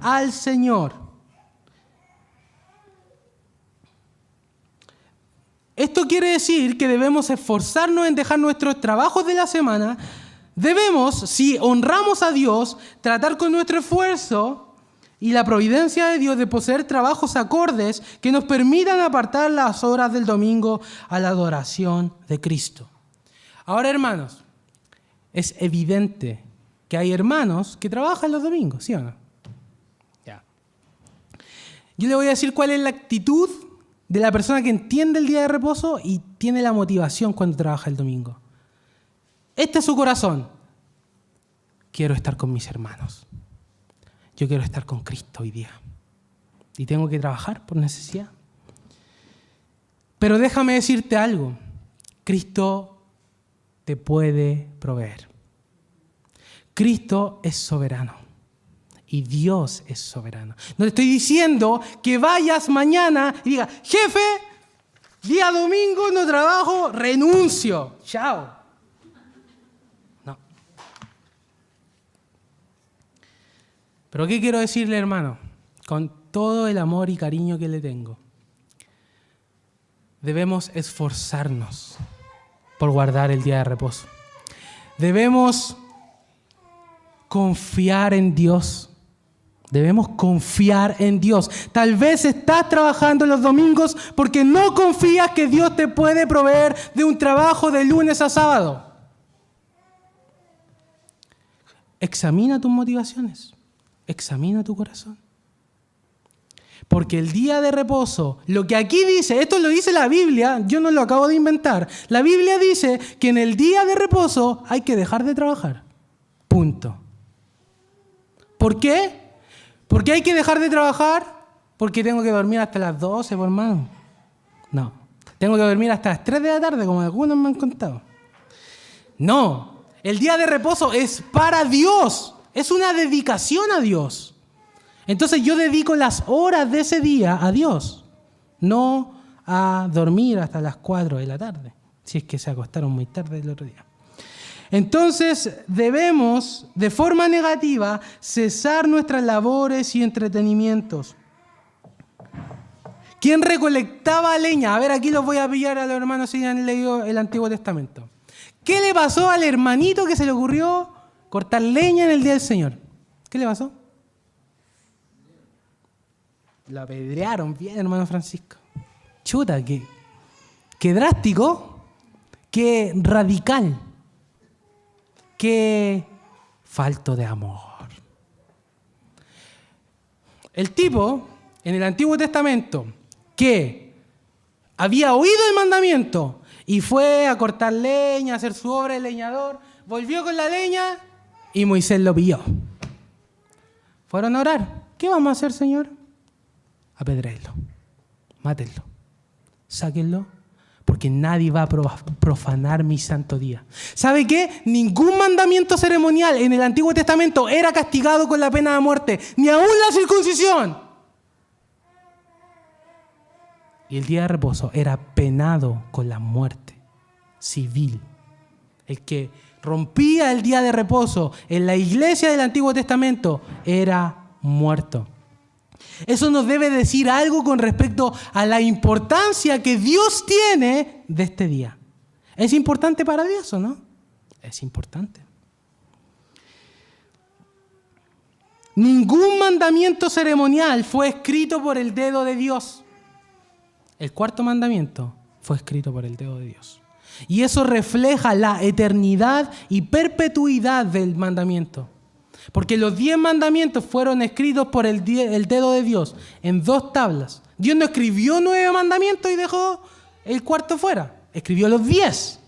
Speaker 1: al Señor. Esto quiere decir que debemos esforzarnos en dejar nuestros trabajos de la semana. Debemos, si honramos a Dios, tratar con nuestro esfuerzo y la providencia de Dios de poseer trabajos acordes que nos permitan apartar las horas del domingo a la adoración de Cristo. Ahora, hermanos, es evidente que hay hermanos que trabajan los domingos, ¿sí o no? Ya. Yo le voy a decir cuál es la actitud de la persona que entiende el día de reposo y tiene la motivación cuando trabaja el domingo. Este es su corazón. Quiero estar con mis hermanos. Yo quiero estar con Cristo hoy día. Y tengo que trabajar por necesidad. Pero déjame decirte algo. Cristo te puede proveer. Cristo es soberano. Y Dios es soberano. No te estoy diciendo que vayas mañana y digas, jefe, día domingo no trabajo, renuncio. Chao. No. Pero ¿qué quiero decirle, hermano? Con todo el amor y cariño que le tengo. Debemos esforzarnos por guardar el día de reposo. Debemos confiar en Dios. Debemos confiar en Dios. Tal vez estás trabajando los domingos porque no confías que Dios te puede proveer de un trabajo de lunes a sábado. Examina tus motivaciones. Examina tu corazón. Porque el día de reposo, lo que aquí dice, esto lo dice la Biblia, yo no lo acabo de inventar. La Biblia dice que en el día de reposo hay que dejar de trabajar. Punto. ¿Por qué? ¿Por qué hay que dejar de trabajar? Porque tengo que dormir hasta las 12, por hermano. No. Tengo que dormir hasta las 3 de la tarde, como algunos me han contado. No. El día de reposo es para Dios. Es una dedicación a Dios. Entonces yo dedico las horas de ese día a Dios. No a dormir hasta las 4 de la tarde. Si es que se acostaron muy tarde el otro día. Entonces debemos, de forma negativa, cesar nuestras labores y entretenimientos. ¿Quién recolectaba leña? A ver, aquí los voy a pillar a los hermanos si han leído el Antiguo Testamento. ¿Qué le pasó al hermanito que se le ocurrió cortar leña en el día del Señor? ¿Qué le pasó? Lo apedrearon bien, hermano Francisco. Chuta, qué drástico, qué radical. Qué falto de amor. El tipo, en el Antiguo Testamento, que había oído el mandamiento y fue a cortar leña, a hacer su obra de leñador, volvió con la leña y Moisés lo pilló. Fueron a orar. ¿Qué vamos a hacer, Señor? Apedréenlo, mátenlo, sáquenlo. Porque nadie va a profanar mi santo día. ¿Sabe qué? Ningún mandamiento ceremonial en el Antiguo Testamento era castigado con la pena de muerte, ni aún la circuncisión. Y el día de reposo era penado con la muerte civil. El que rompía el día de reposo en la iglesia del Antiguo Testamento era muerto. Eso nos debe decir algo con respecto a la importancia que Dios tiene de este día. ¿Es importante para Dios o no? Es importante. Ningún mandamiento ceremonial fue escrito por el dedo de Dios. El cuarto mandamiento fue escrito por el dedo de Dios. Y eso refleja la eternidad y perpetuidad del mandamiento. Porque los 10 mandamientos fueron escritos por el dedo de Dios en 2 tablas. Dios no escribió 9 mandamientos y dejó el cuarto fuera. Escribió los 10.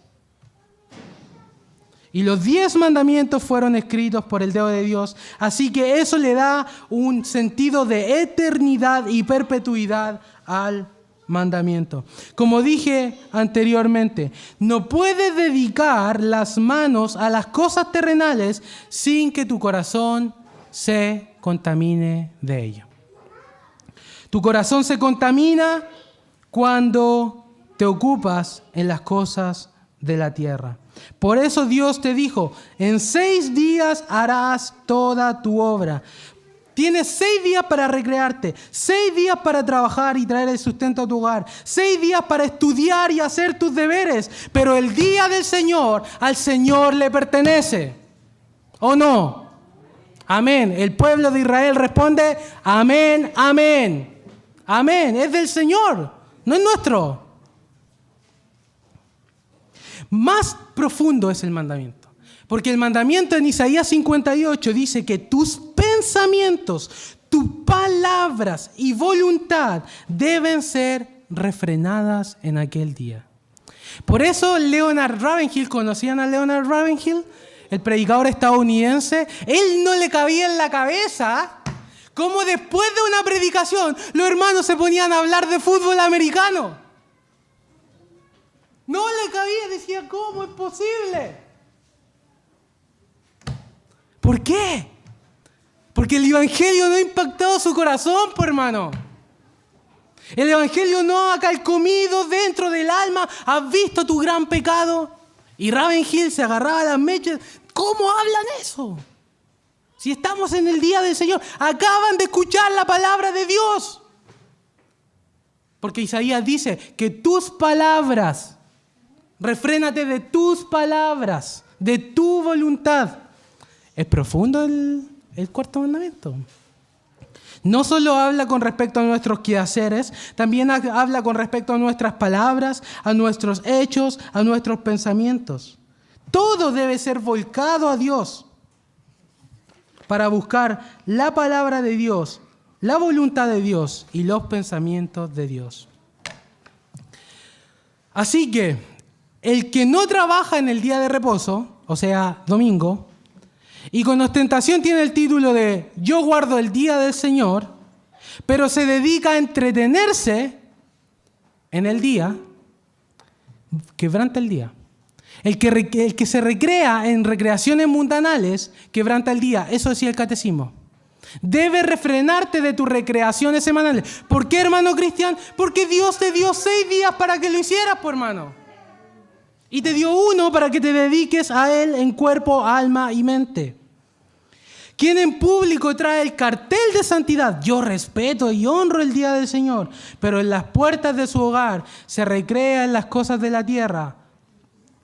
Speaker 1: Y los 10 mandamientos fueron escritos por el dedo de Dios. Así que eso le da un sentido de eternidad y perpetuidad al mandamiento. Como dije anteriormente, no puedes dedicar las manos a las cosas terrenales sin que tu corazón se contamine de ello. Tu corazón se contamina cuando te ocupas en las cosas de la tierra. Por eso Dios te dijo, en 6 días harás toda tu obra. Tienes 6 días para recrearte, 6 días para trabajar y traer el sustento a tu hogar, 6 días para estudiar y hacer tus deberes, pero el día del Señor, al Señor le pertenece. ¿O no? Amén. El pueblo de Israel responde, amén, amén. Amén. Es del Señor, no es nuestro. Más profundo es el mandamiento. Porque el mandamiento en Isaías 58 dice que tus pensamientos, tus palabras y voluntad deben ser refrenadas en aquel día. Por eso Leonard Ravenhill, ¿conocían a Leonard Ravenhill? El predicador estadounidense. Él no le cabía en la cabeza cómo después de una predicación los hermanos se ponían a hablar de fútbol americano. No le cabía, decía, ¿cómo es posible? ¿Por qué? Porque el Evangelio no ha impactado su corazón, pues, hermano. El Evangelio no ha calcomido dentro del alma. ¿Has visto tu gran pecado? Y Ravenhill se agarraba a las mechas. ¿Cómo hablan eso? Si estamos en el día del Señor, acaban de escuchar la palabra de Dios. Porque Isaías dice que tus palabras, refrénate de tus palabras, de tu voluntad. Es profundo el cuarto mandamiento. No solo habla con respecto a nuestros quehaceres, también habla con respecto a nuestras palabras, a nuestros hechos, a nuestros pensamientos. Todo debe ser volcado a Dios para buscar la palabra de Dios, la voluntad de Dios y los pensamientos de Dios. Así que el que no trabaja en el día de reposo, o sea, domingo, y con ostentación tiene el título de yo guardo el día del Señor, pero se dedica a entretenerse en el día, quebranta el día. El que se recrea en recreaciones mundanales, quebranta el día. Eso decía el catecismo. Debes refrenarte de tus recreaciones semanales. ¿Por qué, hermano Cristian? Porque Dios te dio 6 días para que lo hicieras, pues, hermano. Y te dio 1 para que te dediques a Él en cuerpo, alma y mente. Quien en público trae el cartel de santidad, yo respeto y honro el día del Señor, pero en las puertas de su hogar se recrea en las cosas de la tierra,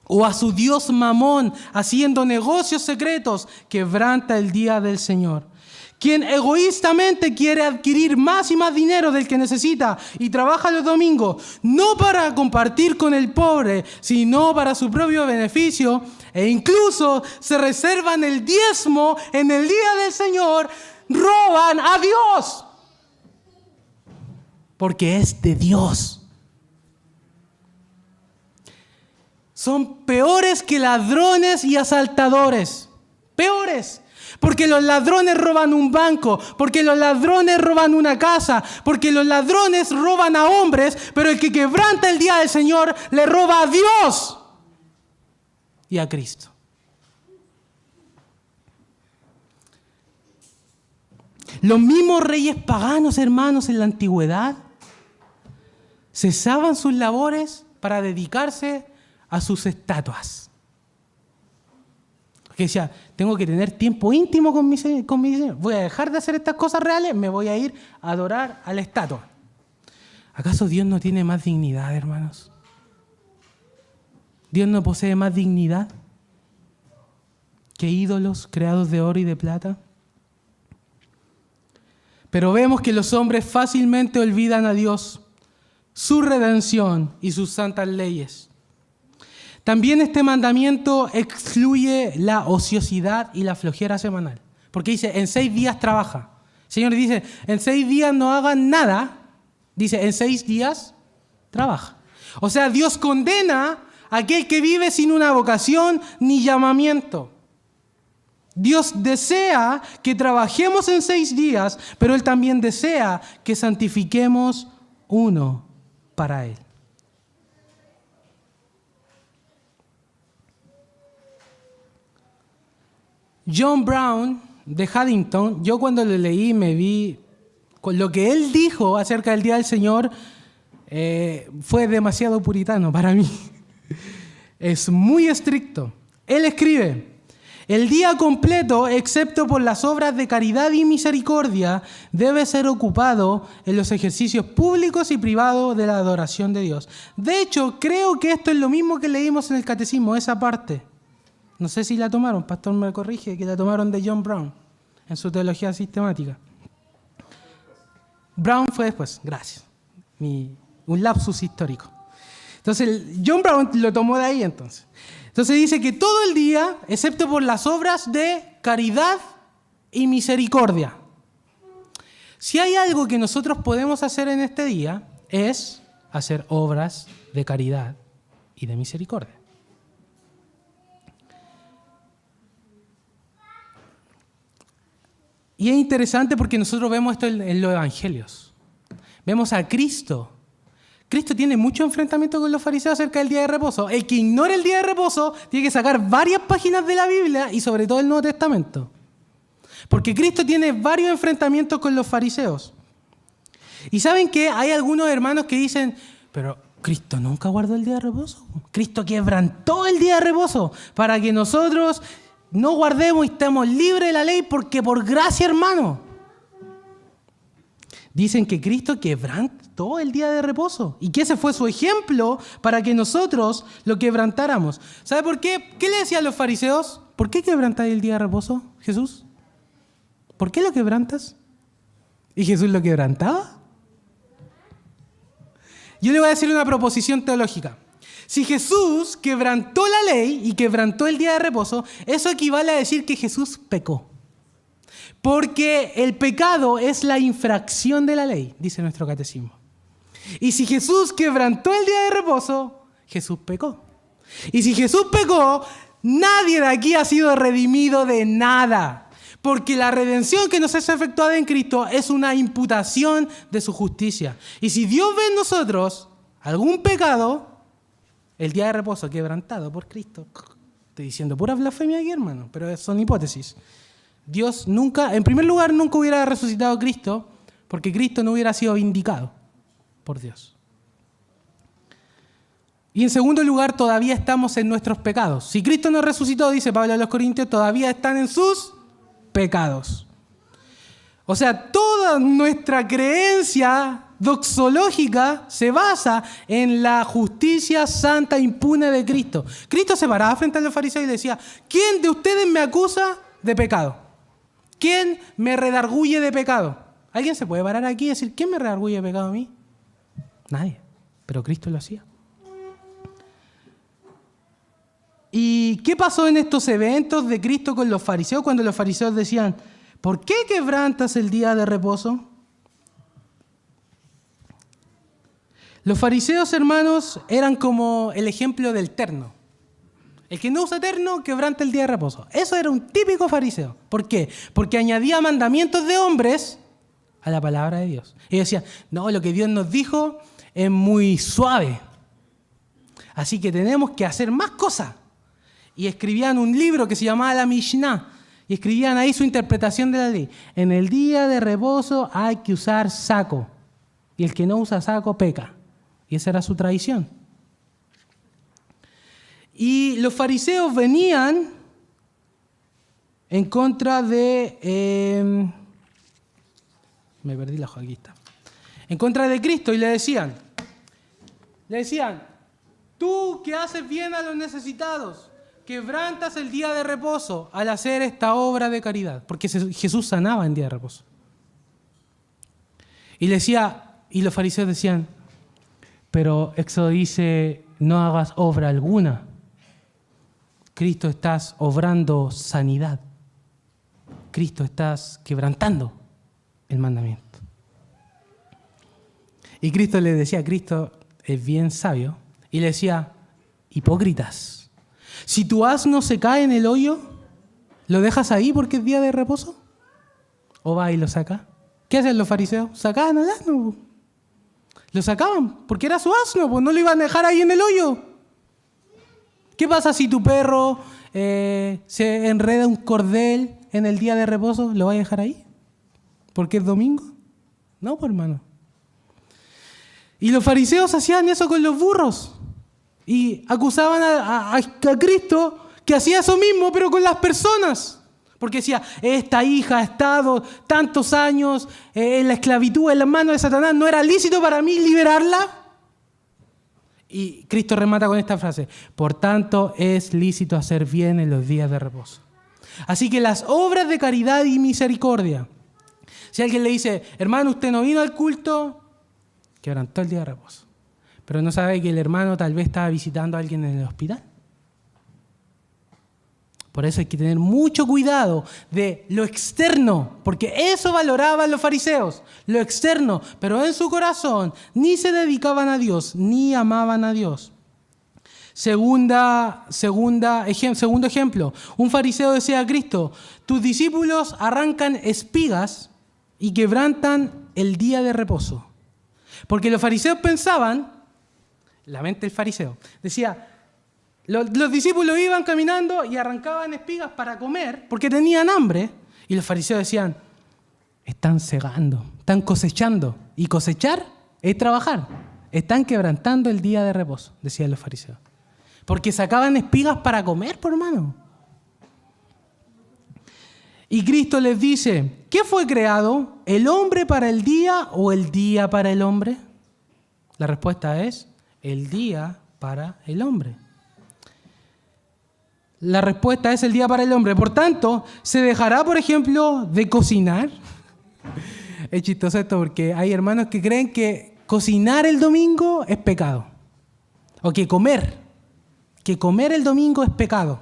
Speaker 1: o a su Dios Mamón, haciendo negocios secretos, quebranta el día del Señor. Quien egoístamente quiere adquirir más y más dinero del que necesita y trabaja los domingos, no para compartir con el pobre, sino para su propio beneficio, e incluso se reservan el diezmo en el día del Señor, roban a Dios. Porque es de Dios. Son peores que ladrones y asaltadores. Peores. Porque los ladrones roban un banco, porque los ladrones roban una casa, porque los ladrones roban a hombres, pero el que quebranta el día del Señor le roba a Dios y a Cristo. Los mismos reyes paganos, hermanos, en la antigüedad, cesaban sus labores para dedicarse a sus estatuas. Porque decía, tengo que tener tiempo íntimo con mi Señor. Voy a dejar de hacer estas cosas reales, me voy a ir a adorar a la estatua. ¿Acaso Dios no tiene más dignidad, hermanos? ¿Dios no posee más dignidad que ídolos creados de oro y de plata? Pero vemos que los hombres fácilmente olvidan a Dios, su redención y sus santas leyes. También este mandamiento excluye la ociosidad y la flojera semanal. Porque dice, en 6 días trabaja. El Señor dice, en 6 días no hagan nada. Dice, en 6 días trabaja. O sea, Dios condena a aquel que vive sin una vocación ni llamamiento. Dios desea que trabajemos en 6 días, pero Él también desea que santifiquemos uno para Él. John Brown de Haddington, yo cuando lo leí me vi con lo que él dijo acerca del Día del Señor, fue demasiado puritano para mí. Es muy estricto. Él escribe: el día completo, excepto por las obras de caridad y misericordia, debe ser ocupado en los ejercicios públicos y privados de la adoración de Dios. De hecho, creo que esto es lo mismo que leímos en el Catecismo, esa parte. No sé si la tomaron, pastor me corrige, que la tomaron de John Brown en su teología sistemática. Brown fue después, gracias. Un lapsus histórico. Entonces, John Brown lo tomó de ahí entonces. Entonces dice que todo el día, excepto por las obras de caridad y misericordia. Si hay algo que nosotros podemos hacer en este día, es hacer obras de caridad y de misericordia. Y es interesante porque nosotros vemos esto en los evangelios. Vemos a Cristo. Cristo tiene mucho enfrentamiento con los fariseos acerca del día de reposo. El que ignore el día de reposo tiene que sacar varias páginas de la Biblia y sobre todo el Nuevo Testamento. Porque Cristo tiene varios enfrentamientos con los fariseos. Y ¿saben qué? Hay algunos hermanos que dicen, pero Cristo nunca guardó el día de reposo. Cristo quebrantó el día de reposo para que nosotros no guardemos y estemos libres de la ley porque por gracia, hermano. Dicen que Cristo quebrantó el día de reposo y que ese fue su ejemplo para que nosotros lo quebrantáramos. ¿Sabe por qué? ¿Qué le decían los fariseos? ¿Por qué quebrantáis el día de reposo, Jesús? ¿Por qué lo quebrantas? ¿Y Jesús lo quebrantaba? Yo le voy a decir una proposición teológica. Si Jesús quebrantó la ley y quebrantó el día de reposo, eso equivale a decir que Jesús pecó. Porque el pecado es la infracción de la ley, dice nuestro catecismo. Y si Jesús quebrantó el día de reposo, Jesús pecó. Y si Jesús pecó, nadie de aquí ha sido redimido de nada. Porque la redención que nos es efectuada en Cristo es una imputación de su justicia. Y si Dios ve en nosotros algún pecado, el día de reposo quebrantado por Cristo. Estoy diciendo pura blasfemia aquí, hermano, pero son hipótesis. Dios nunca, en primer lugar, nunca hubiera resucitado a Cristo porque Cristo no hubiera sido vindicado por Dios. Y en segundo lugar, todavía estamos en nuestros pecados. Si Cristo no resucitó, dice Pablo a los Corintios, todavía están en sus pecados. O sea, toda nuestra creencia doxológica se basa en la justicia santa impune de Cristo. Cristo se paraba frente a los fariseos y decía, ¿quién de ustedes me acusa de pecado? ¿Quién me redarguye de pecado? ¿Alguien se puede parar aquí y decir, ¿quién me redarguye de pecado a mí? Nadie, pero Cristo lo hacía. ¿Y qué pasó en estos eventos de Cristo con los fariseos cuando los fariseos decían, ¿por qué quebrantas el día de reposo? Los fariseos, hermanos, eran como el ejemplo del terno. El que no usa terno, quebranta el día de reposo. Eso era un típico fariseo. ¿Por qué? Porque añadía mandamientos de hombres a la palabra de Dios. Y decía, no, lo que Dios nos dijo es muy suave. Así que tenemos que hacer más cosas. Y escribían un libro que se llamaba la Mishnah. Y escribían ahí su interpretación de la ley. En el día de reposo hay que usar saco. Y el que no usa saco peca. Y esa era su tradición. Y los fariseos venían en contra de... me perdí la hoja, aquí está. En contra de Cristo y le decían, tú que haces bien a los necesitados, quebrantas el día de reposo al hacer esta obra de caridad. Porque Jesús sanaba en día de reposo. Y los fariseos decían, pero Éxodo dice, no hagas obra alguna. Cristo, estás obrando sanidad. Cristo, estás quebrantando el mandamiento. Y Cristo les decía, Cristo es bien sabio, y le decía, hipócritas, si tu asno se cae en el hoyo, ¿lo dejas ahí porque es día de reposo? ¿O va y lo saca? ¿Qué hacen los fariseos? Sacaban al asno. Lo sacaban porque era su asno, pues no lo iban a dejar ahí en el hoyo. ¿Qué pasa si tu perro se enreda un cordel en el día de reposo? ¿Lo vas a dejar ahí? ¿Porque es domingo? No, pues hermano. Y los fariseos hacían eso con los burros. Y acusaban a Cristo que hacía eso mismo, pero con las personas. Porque decía, esta hija ha estado tantos años en la esclavitud, en las manos de Satanás, ¿no era lícito para mí liberarla? Y Cristo remata con esta frase, por tanto es lícito hacer bien en los días de reposo. Así que las obras de caridad y misericordia, si alguien le dice, hermano, usted no vino al culto, quebrantó el día de reposo. Pero no sabe que el hermano tal vez estaba visitando a alguien en el hospital. Por eso hay que tener mucho cuidado de lo externo, porque eso valoraban los fariseos, lo externo, pero en su corazón ni se dedicaban a Dios, ni amaban a Dios. Segundo ejemplo, un fariseo decía a Cristo, tus discípulos arrancan espigas y quebrantan el día de reposo. Porque los fariseos pensaban, la mente del fariseo, decía, los discípulos iban caminando y arrancaban espigas para comer porque tenían hambre. Y los fariseos decían, están segando, están cosechando. Y cosechar es trabajar. Están quebrantando el día de reposo, decían los fariseos. Porque sacaban espigas para comer, por hermano. Y Cristo les dice, ¿qué fue creado? ¿El hombre para el día o el día para el hombre? La respuesta es, el día para el hombre. La respuesta es el día para el hombre. Por tanto, ¿se dejará, por ejemplo, de cocinar? Es chistoso esto porque hay hermanos que creen que cocinar el domingo es pecado. O que comer el domingo es pecado.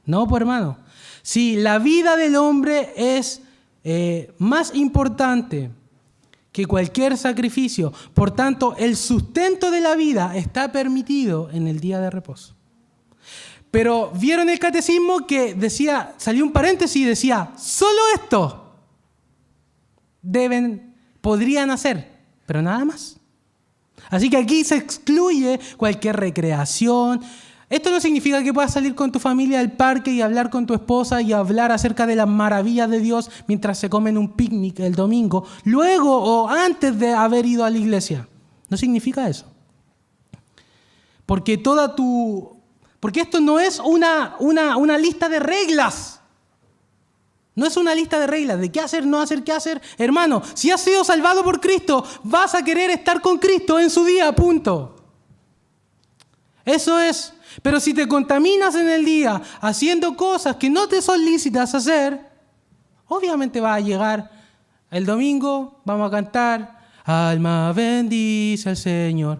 Speaker 1: No, pues hermano. Si la vida del hombre es más importante que cualquier sacrificio, por tanto, el sustento de la vida está permitido en el día de reposo. Pero vieron el catecismo que decía, salió un paréntesis y decía, solo esto podrían hacer, pero nada más. Así que aquí se excluye cualquier recreación. Esto no significa que puedas salir con tu familia al parque y hablar con tu esposa y hablar acerca de las maravillas de Dios mientras se comen un picnic el domingo, luego o antes de haber ido a la iglesia. No significa eso. Porque esto no es una lista de reglas. No es una lista de reglas de qué hacer, no hacer, qué hacer. Hermano, si has sido salvado por Cristo, vas a querer estar con Cristo en su día, punto. Eso es. Pero si te contaminas en el día haciendo cosas que no te son lícitas hacer, obviamente va a llegar el domingo, vamos a cantar, alma bendice al Señor.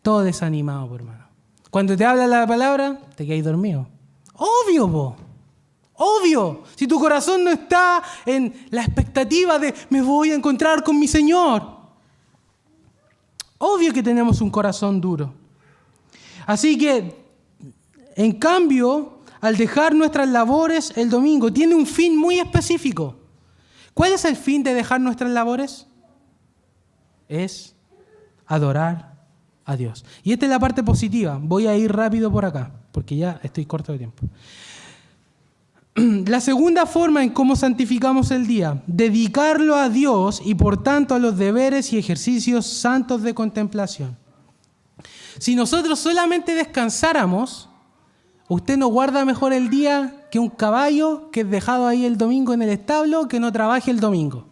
Speaker 1: Todo desanimado, por hermano. Cuando te habla la palabra, te quedas dormido. Obvio, po. Obvio. Si tu corazón no está en la expectativa de me voy a encontrar con mi Señor. Obvio que tenemos un corazón duro. Así que, en cambio, al dejar nuestras labores el domingo, tiene un fin muy específico. ¿Cuál es el fin de dejar nuestras labores? Es adorar a Dios. Y esta es la parte positiva. Voy a ir rápido por acá, porque ya estoy corto de tiempo. La segunda forma en cómo santificamos el día, dedicarlo a Dios y por tanto a los deberes y ejercicios santos de contemplación. Si nosotros solamente descansáramos, usted no guarda mejor el día que un caballo que es dejado ahí el domingo en el establo que no trabaje el domingo.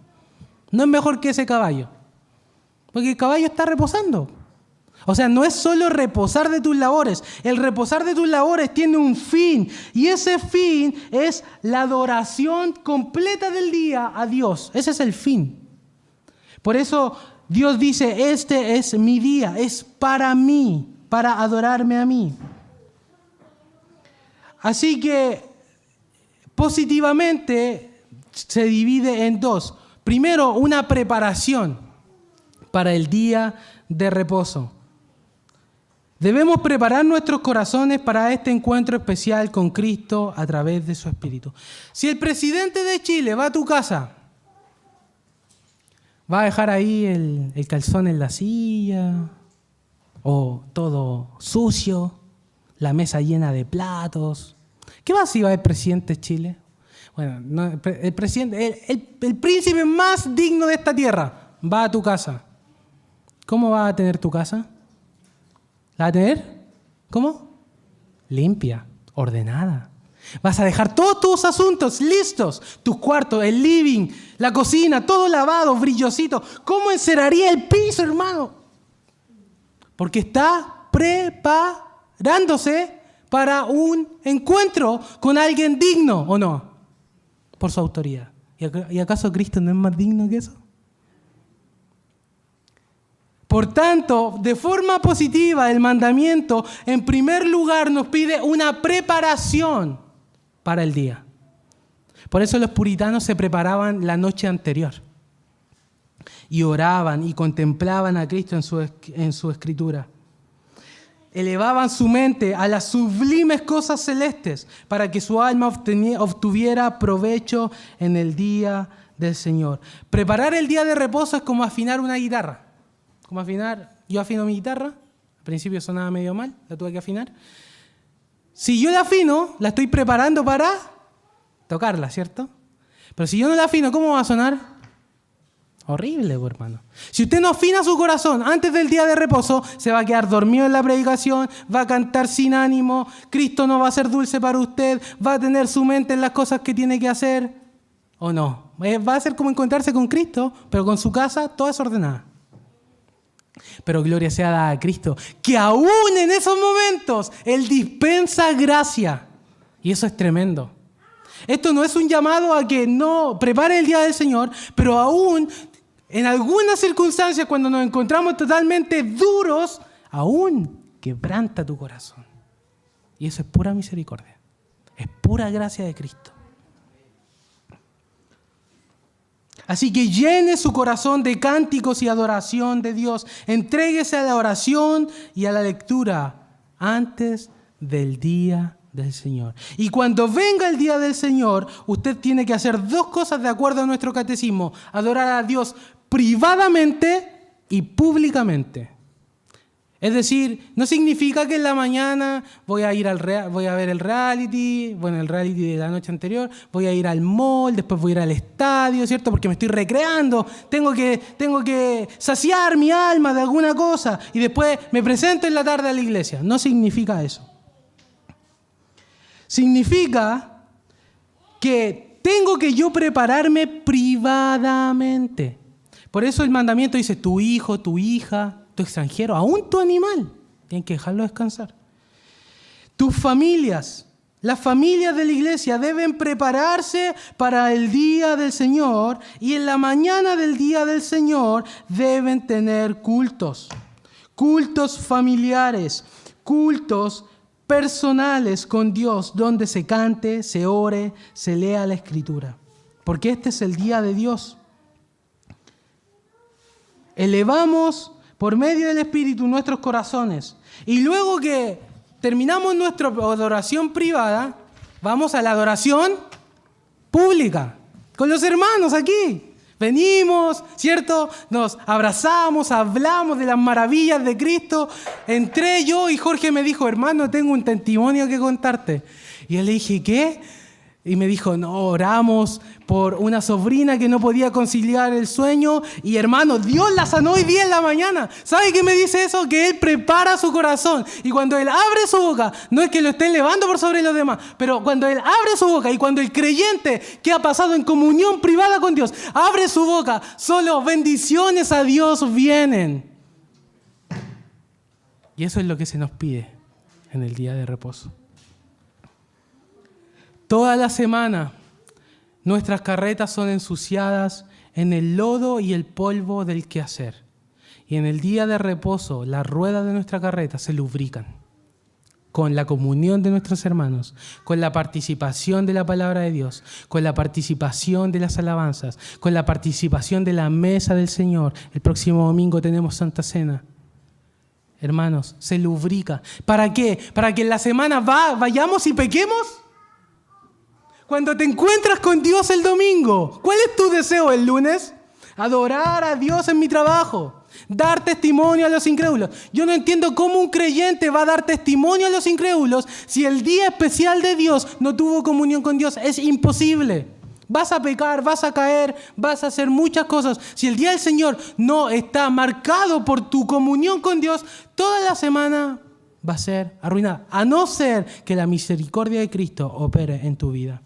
Speaker 1: No es mejor que ese caballo, porque el caballo está reposando. O sea, no es solo reposar de tus labores. El reposar de tus labores tiene un fin. Y ese fin es la adoración completa del día a Dios. Ese es el fin. Por eso Dios dice, este es mi día, es para mí, para adorarme a mí. Así que positivamente se divide en dos. Primero, una preparación para el día de reposo. Debemos preparar nuestros corazones para este encuentro especial con Cristo a través de su Espíritu. Si el presidente de Chile va a tu casa, ¿va a dejar ahí el calzón en la silla? ¿O todo sucio? ¿La mesa llena de platos? ¿Qué va si va el presidente de Chile? Bueno, no, el presidente, el príncipe más digno de esta tierra va a tu casa. ¿Cómo va a tener tu casa? ¿La va a tener? ¿Cómo? Limpia, ordenada. Vas a dejar todos tus asuntos listos. Tus cuartos, el living, la cocina, todo lavado, brillosito. ¿Cómo enceraría el piso, hermano? Porque está preparándose para un encuentro con alguien digno, ¿o no? Por su autoridad. ¿Y acaso Cristo no es más digno que eso? Por tanto, de forma positiva, el mandamiento, en primer lugar, nos pide una preparación para el día. Por eso los puritanos se preparaban la noche anterior y oraban y contemplaban a Cristo en su escritura. Elevaban su mente a las sublimes cosas celestes para que su alma obtuviera provecho en el día del Señor. Preparar el día de reposo es como afinar una guitarra. Como afinar, yo afino mi guitarra, al principio sonaba medio mal, la tuve que afinar. Si yo la afino, la estoy preparando para tocarla, ¿cierto? Pero si yo no la afino, ¿cómo va a sonar? Horrible, hermano. Si usted no afina su corazón antes del día de reposo, se va a quedar dormido en la predicación, va a cantar sin ánimo, Cristo no va a ser dulce para usted, va a tener su mente en las cosas que tiene que hacer, ¿o no? Va a ser como encontrarse con Cristo, pero con su casa toda desordenada. Pero gloria sea dada a Cristo, que aún en esos momentos Él dispensa gracia. Y eso es tremendo. Esto no es un llamado a que no prepare el día del Señor, pero aún en algunas circunstancias cuando nos encontramos totalmente duros, aún quebranta tu corazón. Y eso es pura misericordia. Es pura gracia de Cristo. Así que llene su corazón de cánticos y adoración de Dios. Entréguese a la oración y a la lectura antes del día del Señor. Y cuando venga el día del Señor, usted tiene que hacer dos cosas de acuerdo a nuestro catecismo. Adorar a Dios privadamente y públicamente. Es decir, no significa que en la mañana voy a ver el reality de la noche anterior, voy a ir al mall, después voy a ir al estadio, ¿cierto? Porque me estoy recreando, tengo que saciar mi alma de alguna cosa y después me presento en la tarde a la iglesia. No significa eso. Significa que tengo que yo prepararme privadamente. Por eso el mandamiento dice, tu hijo, tu hija, tu extranjero, aún tu animal, tienen que dejarlo descansar. Tus familias, las familias de la iglesia deben prepararse para el día del Señor y en la mañana del día del Señor deben tener cultos familiares, cultos personales con Dios, donde se cante, se ore, se lea la Escritura. Porque este es el día de Dios. Elevamos por medio del Espíritu nuestros corazones. Y luego que terminamos nuestra adoración privada, vamos a la adoración pública, con los hermanos aquí. Venimos, ¿cierto? Nos abrazamos, hablamos de las maravillas de Cristo. Entré yo y Jorge me dijo, hermano, tengo un testimonio que contarte. Y yo le dije, ¿qué? Y me dijo, no, oramos por una sobrina que no podía conciliar el sueño. Y hermano, Dios la sanó hoy día en la mañana. ¿Sabe qué me dice eso? Que Él prepara su corazón. Y cuando Él abre su boca, no es que lo esté elevando por sobre los demás, pero cuando Él abre su boca y cuando el creyente que ha pasado en comunión privada con Dios abre su boca, solo bendiciones a Dios vienen. Y eso es lo que se nos pide en el día de reposo. Toda la semana Nuestras carretas son ensuciadas en el lodo y el polvo del quehacer. Y en el día de reposo, las ruedas de nuestra carreta se lubrican con la comunión de nuestros hermanos, con la participación de la palabra de Dios, con la participación de las alabanzas, con la participación de la mesa del Señor. El próximo domingo tenemos Santa Cena. Hermanos, se lubrica. ¿Para qué? ¿Para que en la semana vayamos y pequemos? Cuando te encuentras con Dios el domingo, ¿cuál es tu deseo el lunes? Adorar a Dios en mi trabajo. Dar testimonio a los incrédulos. Yo no entiendo cómo un creyente va a dar testimonio a los incrédulos si el día especial de Dios no tuvo comunión con Dios. Es imposible. Vas a pecar, vas a caer, vas a hacer muchas cosas. Si el día del Señor no está marcado por tu comunión con Dios, toda la semana va a ser arruinada. A no ser que la misericordia de Cristo opere en tu vida.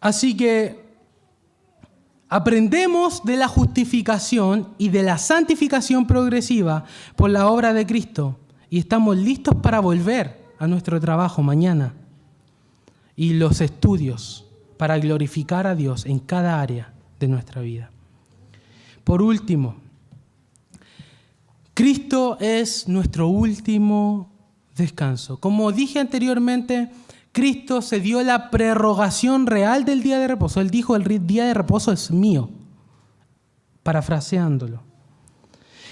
Speaker 1: Así que aprendemos de la justificación y de la santificación progresiva por la obra de Cristo y estamos listos para volver a nuestro trabajo mañana y los estudios para glorificar a Dios en cada área de nuestra vida. Por último, Cristo es nuestro último descanso. Como dije anteriormente, Cristo se dio la prerrogación real del día de reposo. Él dijo, el día de reposo es mío, parafraseándolo.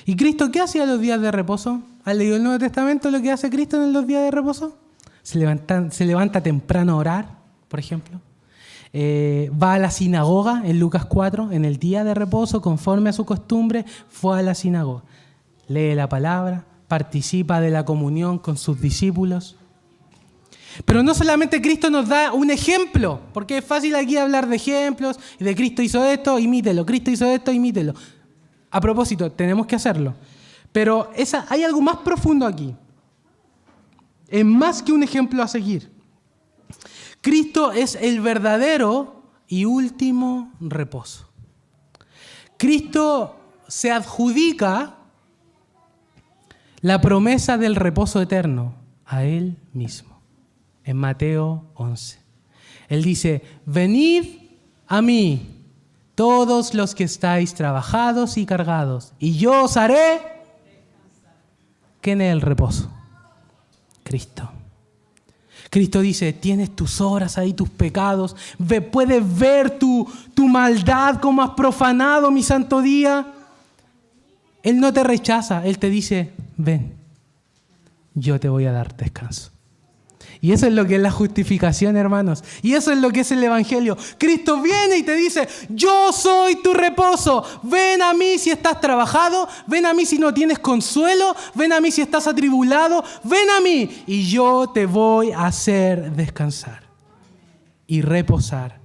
Speaker 1: ¿Y Cristo qué hacía los días de reposo? ¿Has leído el Nuevo Testamento lo que hace Cristo en los días de reposo? Se levanta temprano a orar, por ejemplo. Va a la sinagoga en Lucas 4, en el día de reposo, conforme a su costumbre, fue a la sinagoga. Lee la palabra, participa de la comunión con sus discípulos. Pero no solamente Cristo nos da un ejemplo, porque es fácil aquí hablar de ejemplos, y de Cristo hizo esto, imítelo, Cristo hizo esto, imítelo. A propósito, tenemos que hacerlo. Pero hay algo más profundo aquí. Es más que un ejemplo a seguir. Cristo es el verdadero y último reposo. Cristo se adjudica la promesa del reposo eterno a Él mismo. En Mateo 11. Él dice, venid a mí, todos los que estáis trabajados y cargados, y yo os haré que en el reposo. Cristo. Cristo dice, tienes tus obras ahí, tus pecados, puedes ver tu maldad, cómo has profanado mi santo día. Él no te rechaza, Él te dice, ven, yo te voy a dar descanso. Y eso es lo que es la justificación, hermanos. Y eso es lo que es el Evangelio. Cristo viene y te dice, yo soy tu reposo. Ven a mí si estás trabajado. Ven a mí si no tienes consuelo. Ven a mí si estás atribulado. Ven a mí y yo te voy a hacer descansar y reposar.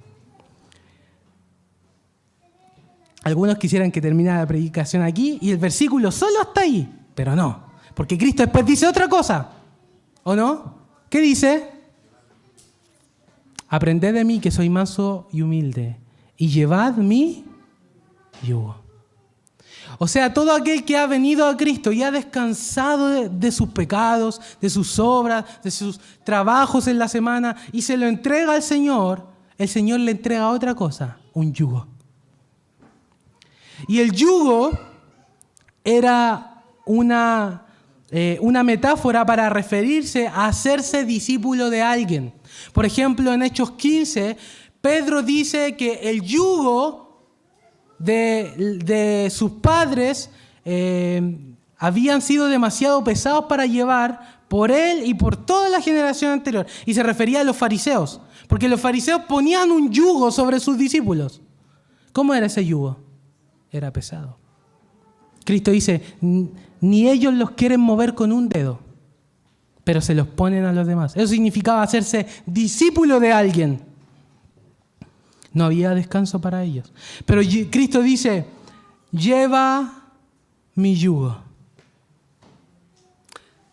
Speaker 1: Algunos quisieran que terminara la predicación aquí y el versículo solo hasta ahí. Pero no, porque Cristo después dice otra cosa. ¿O no? ¿Qué dice? Aprended de mí que soy manso y humilde y llevad mi yugo. O sea, todo aquel que ha venido a Cristo y ha descansado de sus pecados, de sus obras, de sus trabajos en la semana y se lo entrega al Señor, el Señor le entrega otra cosa, un yugo. Y el yugo era una metáfora para referirse a hacerse discípulo de alguien. Por ejemplo, en Hechos 15, Pedro dice que el yugo de sus padres habían sido demasiado pesados para llevar por él y por toda la generación anterior. Y se refería a los fariseos, porque los fariseos ponían un yugo sobre sus discípulos. ¿Cómo era ese yugo? Era pesado. Cristo dice, ni ellos los quieren mover con un dedo, pero se los ponen a los demás. Eso significaba hacerse discípulo de alguien. No había descanso para ellos. Pero Cristo dice, lleva mi yugo.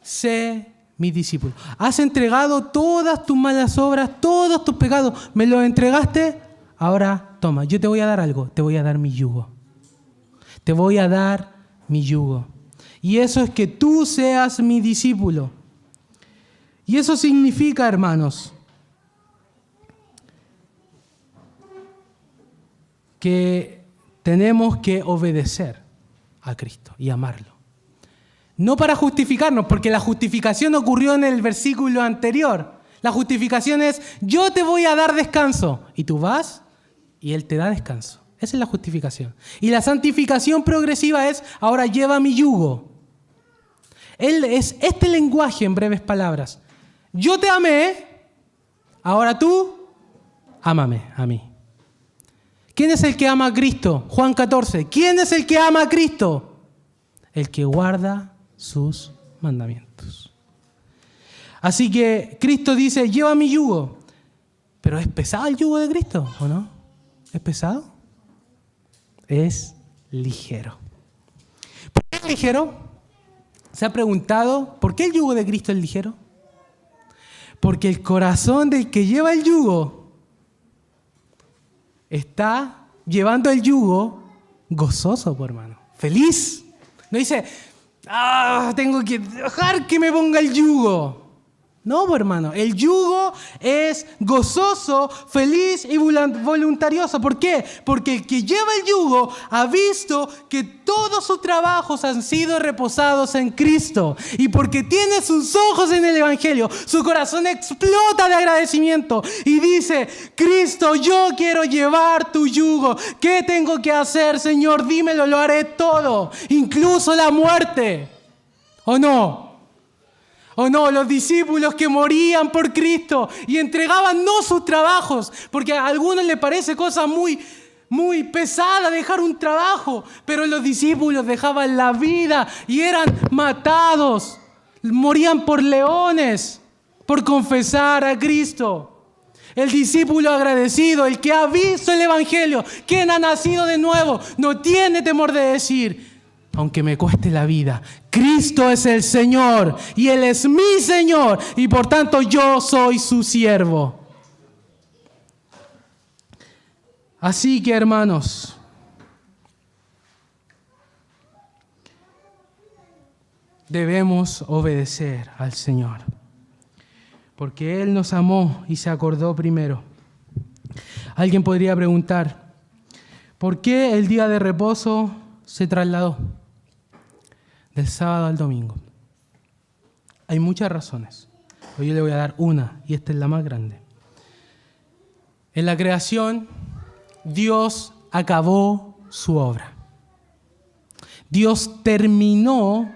Speaker 1: Sé mi discípulo. Has entregado todas tus malas obras, todos tus pecados. ¿Me los entregaste? Ahora toma, yo te voy a dar algo. Te voy a dar mi yugo. Te voy a dar mi yugo. Y eso es que tú seas mi discípulo. Y eso significa, hermanos, que tenemos que obedecer a Cristo y amarlo. No para justificarnos, porque la justificación ocurrió en el versículo anterior. La justificación es, yo te voy a dar descanso. Y tú vas y Él te da descanso. Esa es la justificación. Y la santificación progresiva es, ahora lleva mi yugo. Él es este lenguaje en breves palabras. Yo te amé, ahora tú, ámame a mí. ¿Quién es el que ama a Cristo? Juan 14. ¿Quién es el que ama a Cristo? El que guarda sus mandamientos. Así que Cristo dice, lleva mi yugo. Pero ¿es pesado el yugo de Cristo o no? ¿Es pesado? Es ligero. ¿Por qué es ligero? ¿Se ha preguntado por qué el yugo de Cristo es ligero? Porque el corazón del que lleva el yugo está llevando el yugo gozoso, por hermano. Feliz. No dice, tengo que dejar que me ponga el yugo. No, pues, hermano, el yugo es gozoso, feliz y voluntarioso. ¿Por qué? Porque el que lleva el yugo ha visto que todos sus trabajos han sido reposados en Cristo. Y porque tiene sus ojos en el Evangelio, su corazón explota de agradecimiento y dice, Cristo, yo quiero llevar tu yugo. ¿Qué tengo que hacer, Señor? Dímelo, lo haré todo, incluso la muerte. ¿O no? ¿O no? Los discípulos que morían por Cristo y entregaban no sus trabajos, porque a algunos les parece cosa muy pesada dejar un trabajo, pero los discípulos dejaban la vida y eran matados, morían por leones, por confesar a Cristo. El discípulo agradecido, el que ha visto el Evangelio, quien ha nacido de nuevo, no tiene temor de decir, aunque me cueste la vida, Cristo es el Señor y Él es mi Señor y por tanto yo soy su siervo. Así que, hermanos, debemos obedecer al Señor, porque Él nos amó y se acordó primero. Alguien podría preguntar, ¿por qué el día de reposo se trasladó del sábado al domingo? Hay muchas razones, pero yo le voy a dar una, y esta es la más grande. En la creación, Dios acabó su obra. Dios terminó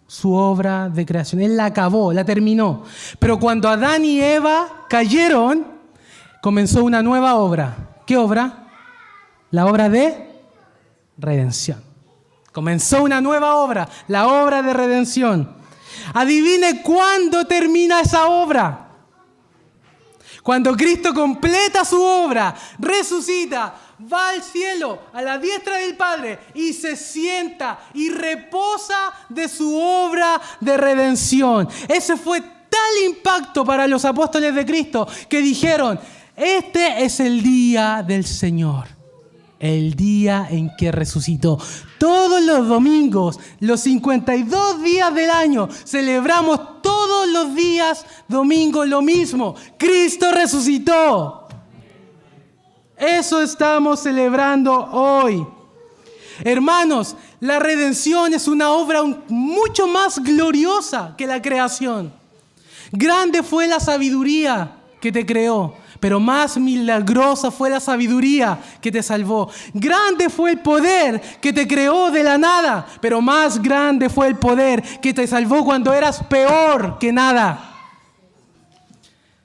Speaker 1: su obra de creación. Él la acabó, la terminó. Pero cuando Adán y Eva cayeron, comenzó una nueva obra. ¿Qué obra? La obra de redención. Comenzó una nueva obra, la obra de redención. Adivine cuándo termina esa obra. Cuando Cristo completa su obra, resucita, va al cielo, a la diestra del Padre, y se sienta y reposa de su obra de redención. Ese fue tal impacto para los apóstoles de Cristo que dijeron, este es el día del Señor. El día en que resucitó. Todos los domingos, los 52 días del año, celebramos todos los días domingo lo mismo. Cristo resucitó. Eso estamos celebrando hoy. Hermanos, la redención es una obra mucho más gloriosa que la creación. Grande fue la sabiduría que te creó, pero más milagrosa fue la sabiduría que te salvó. Grande fue el poder que te creó de la nada, pero más grande fue el poder que te salvó cuando eras peor que nada.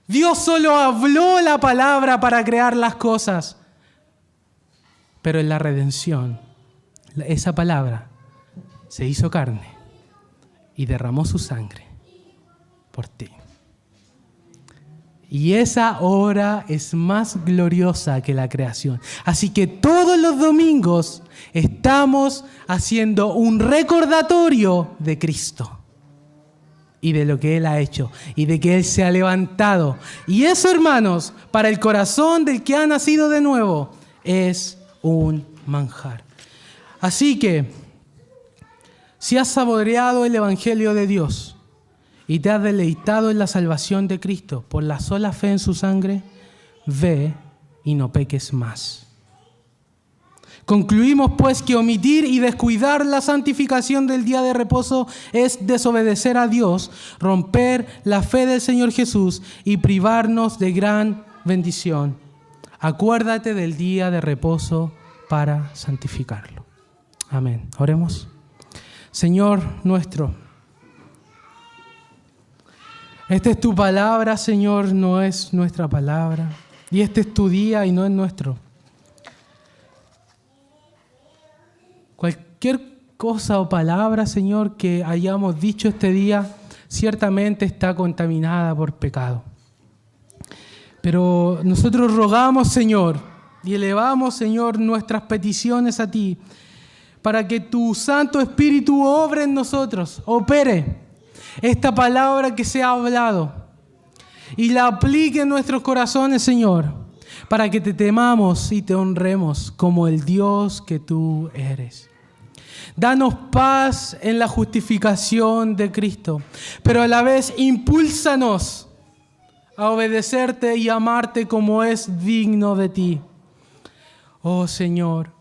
Speaker 1: Dios solo habló la palabra para crear las cosas, pero en la redención, esa palabra se hizo carne y derramó su sangre por ti. Y esa obra es más gloriosa que la creación. Así que todos los domingos estamos haciendo un recordatorio de Cristo y de lo que Él ha hecho y de que Él se ha levantado. Y eso, hermanos, para el corazón del que ha nacido de nuevo, es un manjar. Así que, si has saboreado el Evangelio de Dios, y te has deleitado en la salvación de Cristo por la sola fe en su sangre, ve y no peques más. Concluimos pues que omitir y descuidar la santificación del día de reposo es desobedecer a Dios, romper la fe del Señor Jesús y privarnos de gran bendición. Acuérdate del día de reposo para santificarlo. Amén. Oremos. Señor nuestro, esta es tu palabra, Señor, no es nuestra palabra. Y este es tu día y no es nuestro. Cualquier cosa o palabra, Señor, que hayamos dicho este día, ciertamente está contaminada por pecado. Pero nosotros rogamos, Señor, y elevamos, Señor, nuestras peticiones a ti, para que tu Santo Espíritu obre en nosotros, opere esta palabra que se ha hablado y la aplique en nuestros corazones, Señor, para que te temamos y te honremos como el Dios que tú eres. Danos paz en la justificación de Cristo, pero a la vez impúlsanos a obedecerte y amarte como es digno de ti. Oh Señor,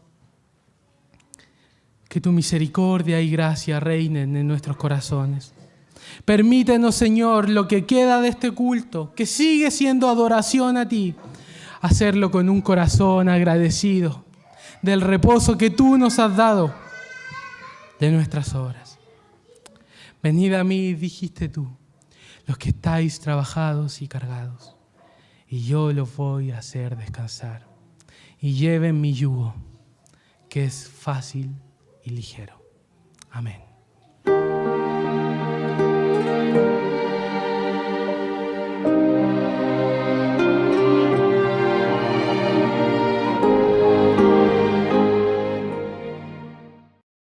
Speaker 1: que tu misericordia y gracia reinen en nuestros corazones. Permítenos, Señor, lo que queda de este culto, que sigue siendo adoración a ti, hacerlo con un corazón agradecido del reposo que tú nos has dado de nuestras obras. Venid a mí, dijiste tú, los que estáis trabajados y cargados, y yo los voy a hacer descansar. Y lleven mi yugo, que es fácil y ligero. Amén.